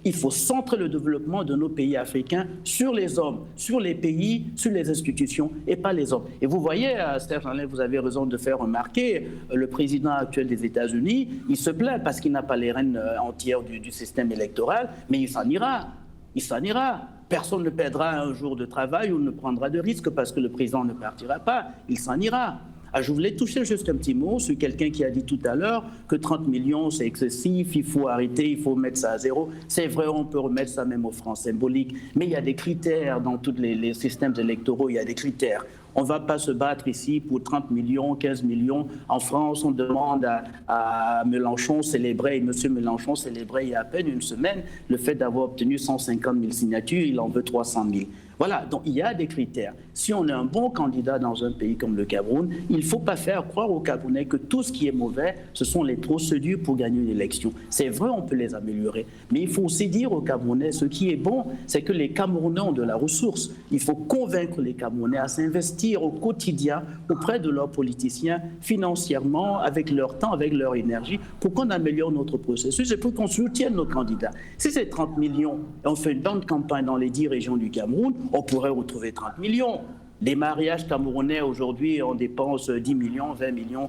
Il faut centrer le développement de nos pays africains sur les hommes, sur les pays, sur les institutions et pas les hommes. Et vous voyez, Serge Alain, vous avez raison de faire remarquer, le président actuel des États-Unis, il se plaint parce qu'il n'a pas les rênes entières du système électoral, mais il s'en ira. Il s'en ira. Personne ne perdra un jour de travail ou ne prendra de risque parce que le président ne partira pas. Il s'en ira. Je voulais toucher juste un petit mot sur quelqu'un qui a dit tout à l'heure que 30 millions c'est excessif, il faut arrêter, il faut mettre ça à zéro. C'est vrai, on peut remettre ça même aux francs symboliques, mais il y a des critères dans tous les systèmes électoraux, il y a des critères. On ne va pas se battre ici pour 30 millions, 15 millions. En France, on demande à Mélenchon célébrer, M. Mélenchon célébrait il y a à peine une semaine le fait d'avoir obtenu 150 000 signatures, il en veut 300 000. Voilà, donc il y a des critères. Si on est un bon candidat dans un pays comme le Cameroun, il ne faut pas faire croire aux Camerounais que tout ce qui est mauvais, ce sont les procédures pour gagner une élection. C'est vrai, on peut les améliorer, mais il faut aussi dire aux Camerounais, ce qui est bon, c'est que les Camerounais ont de la ressource. Il faut convaincre les Camerounais à s'investir au quotidien auprès de leurs politiciens, financièrement, avec leur temps, avec leur énergie, pour qu'on améliore notre processus et pour qu'on soutienne nos candidats. Si c'est 30 millions, et on fait une grande campagne dans les 10 régions du Cameroun, on pourrait retrouver 30 millions. Les mariages camerounais, aujourd'hui, on dépense 10 millions, 20 millions.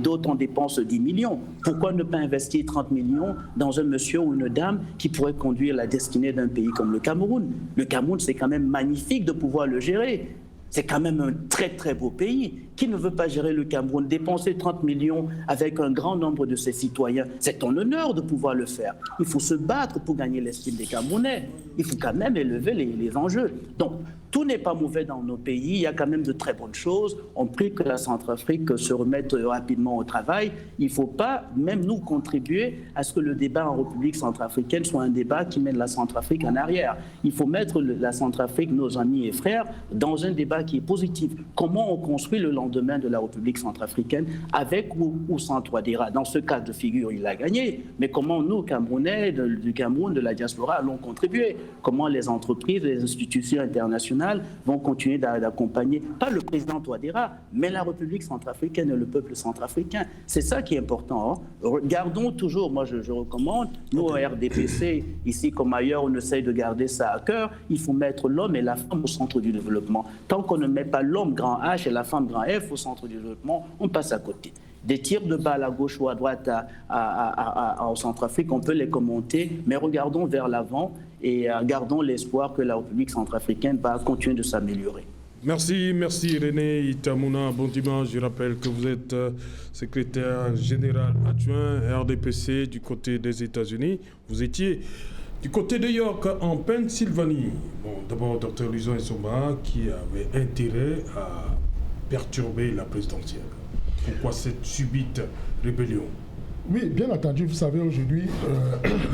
D'autres, on dépense 10 millions. Pourquoi ne pas investir 30 millions dans un monsieur ou une dame qui pourrait conduire la destinée d'un pays comme le Cameroun? Le Cameroun, c'est quand même magnifique de pouvoir le gérer. C'est quand même un très très beau pays. Qui ne veut pas gérer le Cameroun? Dépenser 30 millions avec un grand nombre de ses citoyens, c'est un honneur de pouvoir le faire. Il faut se battre pour gagner l'estime des Camerounais. Il faut quand même élever les enjeux. Donc, tout n'est pas mauvais dans nos pays, il y a quand même de très bonnes choses. On prie que la Centrafrique se remette rapidement au travail. Il ne faut pas, même nous, contribuer à ce que le débat en République centrafricaine soit un débat qui mène la Centrafrique en arrière. Il faut mettre la Centrafrique, nos amis et frères, dans un débat qui est positif. Comment on construit le lendemain de la République centrafricaine, avec ou sans Touadéra? Dans ce cas de figure, il a gagné. Mais comment nous, Camerounais, du Cameroun, de la diaspora, allons contribuer? Comment les entreprises, les institutions internationales vont continuer d'accompagner, pas le président Touadéra, mais la République centrafricaine et le peuple centrafricain. C'est ça qui est important. Hein. Gardons toujours, moi je recommande, nous au RDPC, ici comme ailleurs, on essaye de garder ça à cœur. Il faut mettre l'homme et la femme au centre du développement. Tant qu'on ne met pas l'homme grand H et la femme grand F au centre du développement, on passe à côté. Des tirs de balles à gauche ou à droite en Centrafrique, on peut les commenter, mais regardons vers l'avant et gardons l'espoir que la République centrafricaine va continuer de s'améliorer. Merci René Itamouna. Bon dimanche, je rappelle que vous êtes secrétaire général adjoint RDPC du côté des États-Unis. Vous étiez du côté de York, en Pennsylvanie. Bon, d'abord, Dr Louison Nsoma, qui avait intérêt à perturber la présidentielle. Pourquoi cette subite rébellion? Oui, bien entendu, vous savez, aujourd'hui,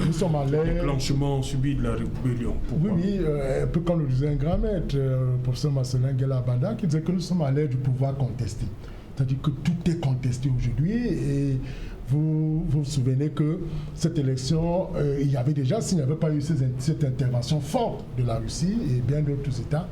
nous sommes à l'ère... Déclenchement subit de la rébellion. Pourquoi? Oui, un peu comme le disait un grand maître, le professeur Marcelin Guela-Banda, qui disait que nous sommes à l'ère du pouvoir contesté. C'est-à-dire que tout est contesté aujourd'hui et vous vous souvenez que cette élection, il y avait déjà, s'il n'y avait pas eu cette intervention forte de la Russie et bien d'autres États,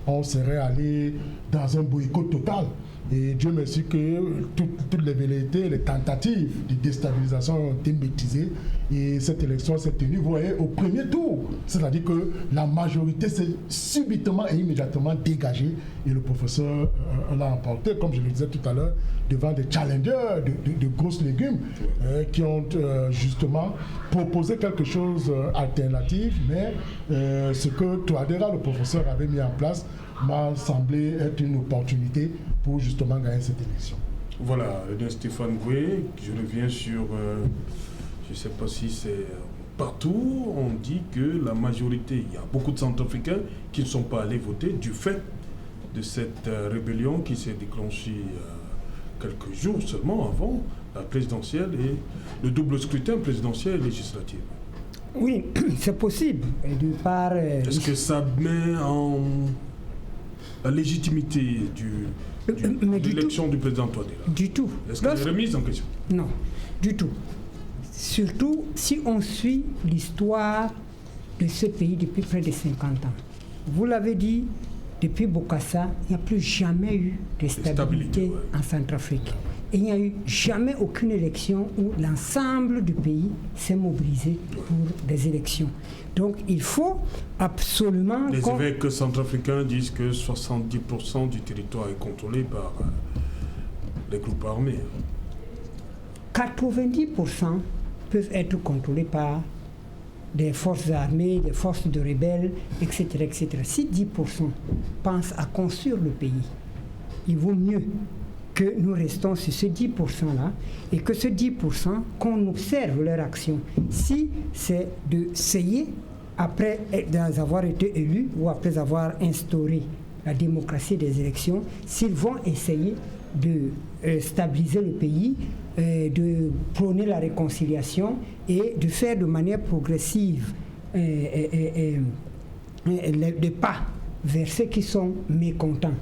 on serait allé dans un boycott total. Et Dieu merci que toutes les velléités, les tentatives de déstabilisation ont été maîtrisées et cette élection s'est tenue, vous voyez, au premier tour. C'est-à-dire que la majorité s'est subitement et immédiatement dégagée et le professeur l'a emporté, comme je le disais tout à l'heure, devant des challengers de grosses légumes qui ont justement proposé quelque chose d'alternatif, mais ce que Touadéra, le professeur, avait mis en place m'a semblé être une opportunité pour justement gagner cette élection. Voilà, Stéphane Goué, je reviens sur, je ne sais pas si c'est partout, on dit que la majorité, il y a beaucoup de Centrafricains qui ne sont pas allés voter du fait de cette rébellion qui s'est déclenchée quelques jours seulement avant la présidentielle et le double scrutin présidentiel et législatif. Oui, c'est possible. Est-ce que ça met en la légitimité de l'élection du président Touadéra? Du tout. Est-ce qu'elle est remise en question? Non, du tout. Surtout si on suit l'histoire de ce pays depuis près de 50 ans. Vous l'avez dit, depuis Bokassa, il n'y a plus jamais eu de stabilité en Centrafrique. Et il n'y a eu jamais aucune élection où l'ensemble du pays s'est mobilisé pour des élections. Donc il faut absolument... Les évêques centrafricains disent que 70% du territoire est contrôlé par les groupes armés. 90% peuvent être contrôlés par des forces armées, des forces de rebelles, etc. etc. Si 10% pensent à construire le pays, il vaut mieux que nous restons sur ce 10%-là et que ce 10%, qu'on observe leur action. Si c'est d'essayer, après avoir été élus ou après avoir instauré la démocratie des élections, s'ils vont essayer de stabiliser le pays, de prôner la réconciliation et de faire de manière progressive des pas vers ceux qui sont mécontents.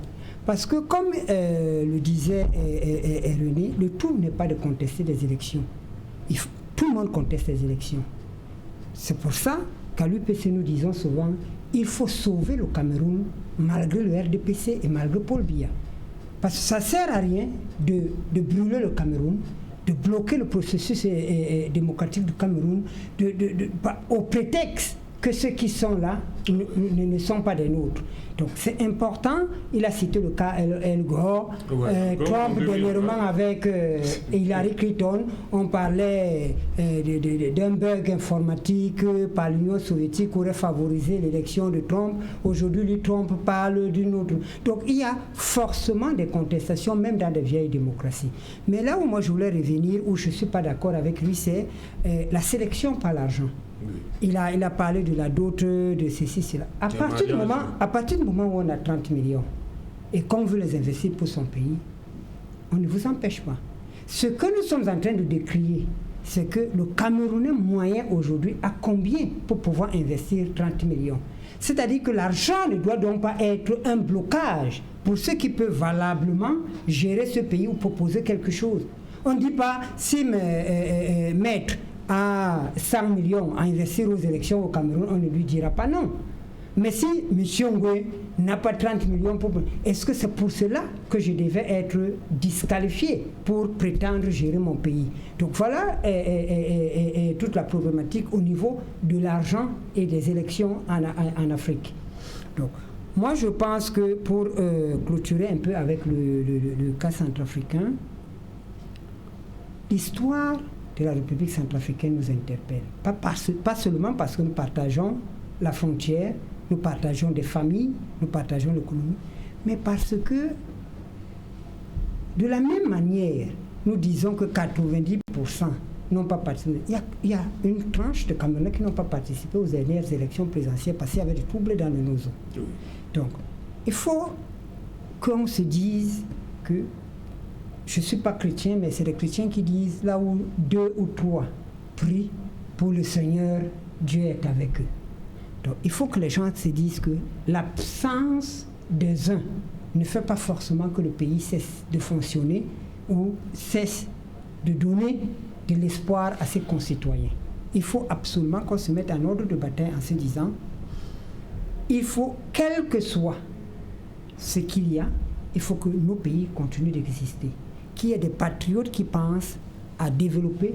Parce que comme le disait René, le tout n'est pas de contester des élections. Tout le monde conteste les élections. C'est pour ça qu'à l'UPC nous disons souvent, il faut sauver le Cameroun malgré le RDPC et malgré Paul Biya. Parce que ça ne sert à rien de brûler le Cameroun, de bloquer le processus démocratique du Cameroun, au prétexte que ceux qui sont là ne sont pas des nôtres. Donc c'est important, il a cité le cas El Gore, Trump dernièrement avec Hillary Clinton, on parlait d'un bug informatique par l'Union soviétique qui aurait favorisé l'élection de Trump. Aujourd'hui, Trump parle d'une autre. Donc il y a forcément des contestations, même dans des vieilles démocraties. Mais là où moi je voulais revenir, où je ne suis pas d'accord avec lui, c'est la sélection par l'argent. Il a parlé de la dot, de ceci, cela. À partir du moment où on a 30 millions et qu'on veut les investir pour son pays, on ne vous empêche pas. Ce que nous sommes en train de décrier, c'est que le Camerounais moyen aujourd'hui a combien pour pouvoir investir 30 millions? C'est-à-dire que l'argent ne doit donc pas être un blocage pour ceux qui peuvent valablement gérer ce pays ou proposer quelque chose. On ne dit pas, si maître à 100 millions à investir aux élections au Cameroun, on ne lui dira pas non. Mais si M. Ngoué n'a pas 30 millions, est-ce que c'est pour cela que je devais être disqualifié pour prétendre gérer mon pays? Donc voilà toute la problématique au niveau de l'argent et des élections en Afrique. Donc, moi je pense que pour clôturer un peu avec le cas centrafricain, l'histoire de la République centrafricaine nous interpelle. Pas seulement parce que nous partageons la frontière, nous partageons des familles, nous partageons l'économie, mais parce que, de la même manière, nous disons que 90% n'ont pas participé. Il y a une tranche de Camerounais qui n'ont pas participé aux dernières élections présidentielles parce qu'il y avait des troubles dans le nozo. Donc, il faut qu'on se dise que je ne suis pas chrétien, mais c'est les chrétiens qui disent là où 2 ou 3 prient pour le Seigneur, Dieu est avec eux. Donc il faut que les gens se disent que l'absence des uns ne fait pas forcément que le pays cesse de fonctionner ou cesse de donner de l'espoir à ses concitoyens. Il faut absolument qu'on se mette en ordre de bataille en se disant, il faut, quel que soit ce qu'il y a, il faut que nos pays continuent d'exister. Qu'il y ait des patriotes qui pensent à développer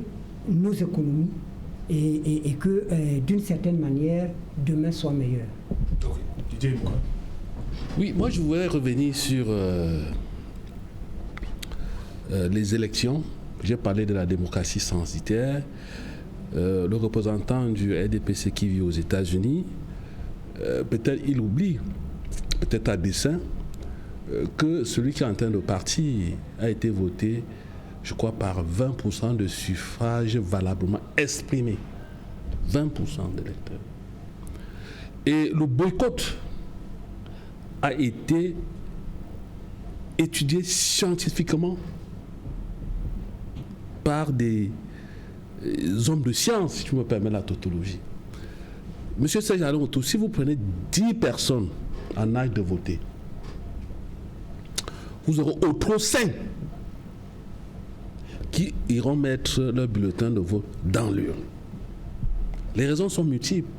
nos économies et que, d'une certaine manière, demain soit meilleur. Oui, moi je voudrais revenir sur les élections. J'ai parlé de la démocratie censitaire. Le représentant du RDPC qui vit aux États-Unis, peut-être il oublie, peut-être à dessein, que celui qui est en train de partir a été voté, je crois, par 20% de suffrages valablement exprimés. 20% d'électeurs. Et le boycott a été étudié scientifiquement par des hommes de science, si tu me permets la tautologie. Monsieur Serge Alain Autou, si vous prenez 10 personnes en âge de voter, vous aurez au trop 5 qui iront mettre leur bulletin de vote dans l'urne. Les raisons sont multiples.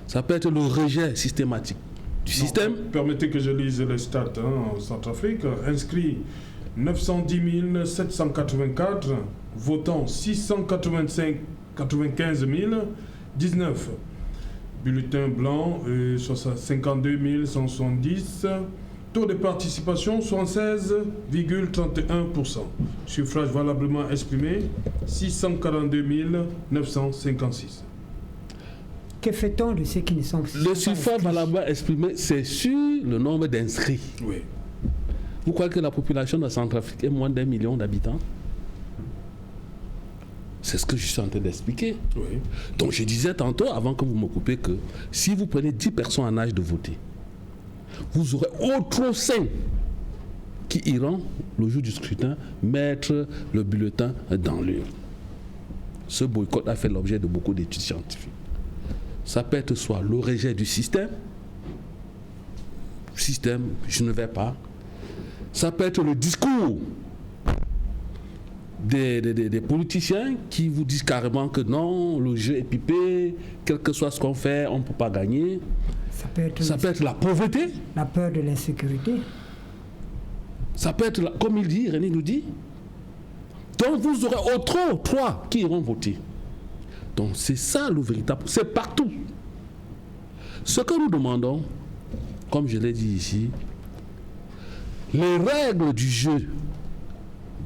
Ça peut être le rejet systématique du système. Permettez que je lise les stats en Centrafrique. Inscrits 910 784, votants 695 019, bulletins blancs 52 170, taux de participation 76,31%, suffrage valablement exprimé 642 956. Que fait-on de ceux qui ne sont pas Le suffrage valablement exprimé, c'est sur le nombre d'inscrits. Oui. Vous croyez que la population de Centrafrique est moins d'1 million d'habitants? C'est ce que je suis en train d'expliquer. Oui. Donc je disais tantôt, avant que vous me coupiez, que si vous prenez 10 personnes en âge de voter, vous aurez autre 5 qui iront, le jour du scrutin, mettre le bulletin dans l'urne. Ce boycott a fait l'objet de beaucoup d'études scientifiques. Ça peut être soit le rejet du système, je ne vais pas. Ça peut être le discours des politiciens qui vous disent carrément que non, le jeu est pipé, quel que soit ce qu'on fait, on ne peut pas gagner. Ça peut être la pauvreté. La peur de l'insécurité. Ça peut être, comme il dit, René nous dit. Donc vous aurez autrement 3 qui iront voter. Donc c'est ça le véritable. C'est partout. Ce que nous demandons, comme je l'ai dit ici, les règles du jeu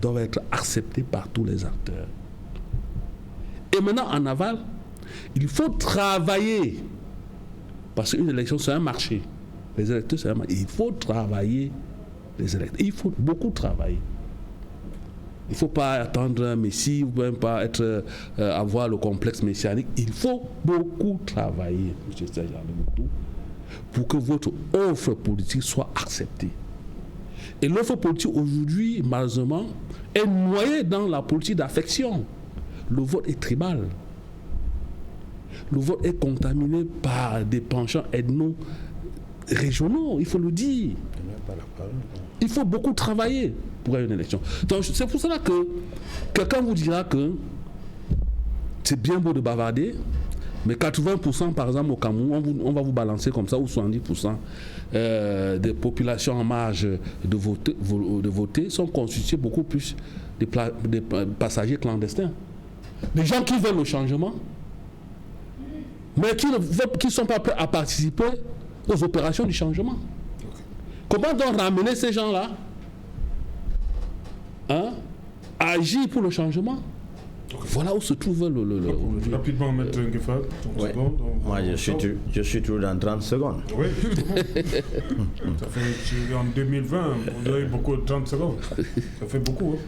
doivent être acceptées par tous les acteurs. Et maintenant, en aval, il faut travailler. Parce qu'une élection, c'est un marché. Les électeurs, c'est un marché. Il faut travailler les électeurs. Il faut beaucoup travailler. Il ne faut pas attendre un messie, ou même pas avoir le complexe messianique. Il faut beaucoup travailler, M. Serge Alain, pour que votre offre politique soit acceptée. Et l'offre politique aujourd'hui, malheureusement, est noyée dans la politique d'affection. Le vote est tribal. Le vote est contaminé par des penchants ethno-régionaux, il faut le dire. Il faut beaucoup travailler pour une élection. Donc c'est pour cela que quelqu'un vous dira que c'est bien beau de bavarder, mais 80% par exemple au Cameroun, on va vous balancer comme ça, ou 70% des populations en marge de voter sont constituées beaucoup plus des passagers clandestins. Des gens qui veulent le changement, mais qui ne sont pas prêts à participer aux opérations du changement. Comment donc ramener ces gens-là à agir pour le changement? Voilà où se trouve le Rapidement, Maître Nguefa, ouais. Moi, je suis toujours dans 30 secondes. Oui, ça fait en 2020, vous avez beaucoup de 30 secondes. Ça fait beaucoup. Hein.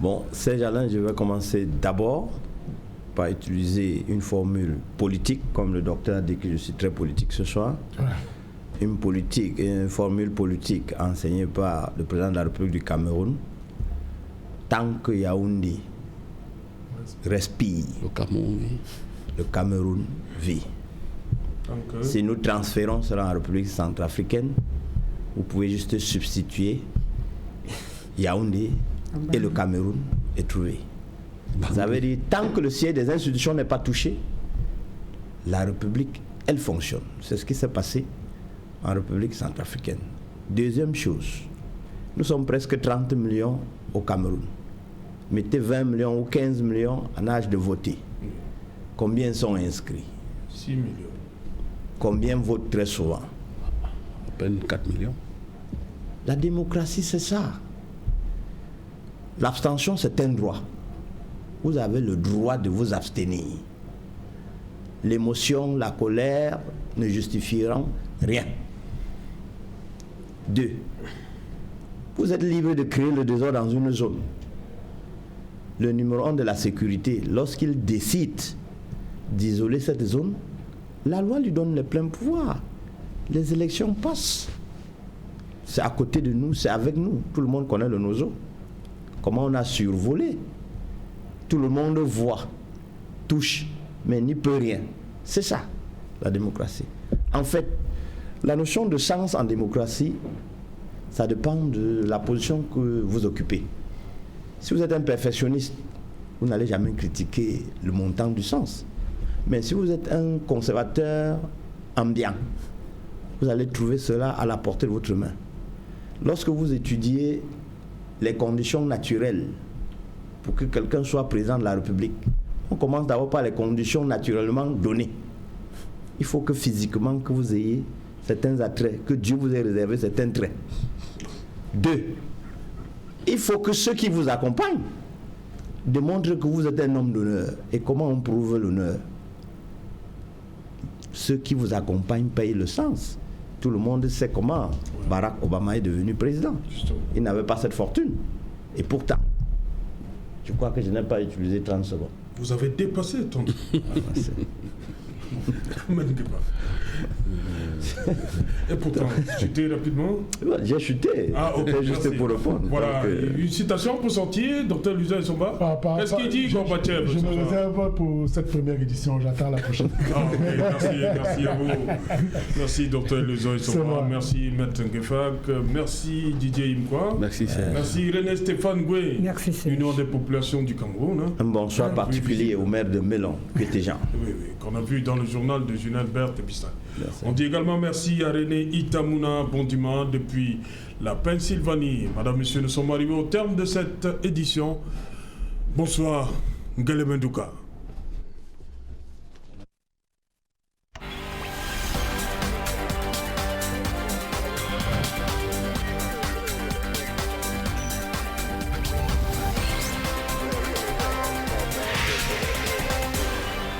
Bon, Serge Alain, je vais commencer d'abord par utiliser une formule politique, comme le docteur dit que je suis très politique ce soir. Une formule politique enseignée par le président de la République du Cameroun. Tant que Yaoundé respire, le Cameroun vit. Si nous transférons cela en République centrafricaine, vous pouvez juste substituer Yaoundé et le Cameroun est trouvé. Ça veut dire, tant que le siège des institutions n'est pas touché, la République, elle fonctionne. C'est ce qui s'est passé en République centrafricaine. Deuxième chose, nous sommes presque 30 millions au Cameroun. Mettez 20 millions ou 15 millions en âge de voter. Combien sont inscrits? 6 millions. Combien votent très souvent? À peine 4 millions. La démocratie, c'est ça. L'abstention, c'est un droit. Vous avez le droit de vous abstenir. L'émotion, la colère ne justifieront rien. 2. Vous êtes libre de créer le désordre dans une zone. Le numéro 1 de la sécurité, lorsqu'il décide d'isoler cette zone, la loi lui donne les pleins pouvoirs. Les élections passent. C'est à côté de nous, c'est avec nous. Tout le monde connaît le Nozo. Comment on a survolé. Tout le monde voit, touche, mais n'y peut rien. C'est ça, la démocratie. En fait, la notion de sens en démocratie, ça dépend de la position que vous occupez. Si vous êtes un perfectionniste, vous n'allez jamais critiquer le montant du sens. Mais si vous êtes un conservateur ambiant, vous allez trouver cela à la portée de votre main. Lorsque vous étudiez les conditions naturelles pour que quelqu'un soit président de la République, on commence d'abord par les conditions naturellement données. Il faut que physiquement, que vous ayez certains attraits, que Dieu vous ait réservé certains traits. 2. Il faut que ceux qui vous accompagnent démontrent que vous êtes un homme d'honneur. Et comment on prouve l'honneur? Ceux qui vous accompagnent payent le sens. Tout le monde sait comment Barack Obama est devenu président. Justement. Il n'avait pas cette fortune. Et pourtant, je crois que je n'ai pas utilisé 30 secondes. Vous avez dépassé ton... Et pourtant, chuté rapidement. J'ai chuté. Ah, ok. C'était juste Merci. pour répondre. Voilà, Donc, une citation pour sortir, Dr Lusa Issomba. Pas- Qu'est-ce qu'il dit, Gorbatchev? Je ce me soir? réserve pour cette première édition, j'attends la prochaine. Ah, ok, merci à vous. Merci, Dr Lusa C'est Issomba. moi. Merci, Maître Ngefak. Merci, Didier Imkwa. Merci, Serge. Merci, René Stéphane Goué. Merci, Serge. Union des populations du Cameroun. Hein. un bonsoir particulier au maire de Mélon, Pétéjean. Oui, qu'on a vu dans le journal de Junel Berthe et Bissac. Merci. On dit également merci à René Itamouna Bondima depuis la Pennsylvanie. Madame, Monsieur, nous sommes arrivés au terme de cette édition. Bonsoir, Ngele Mendouka.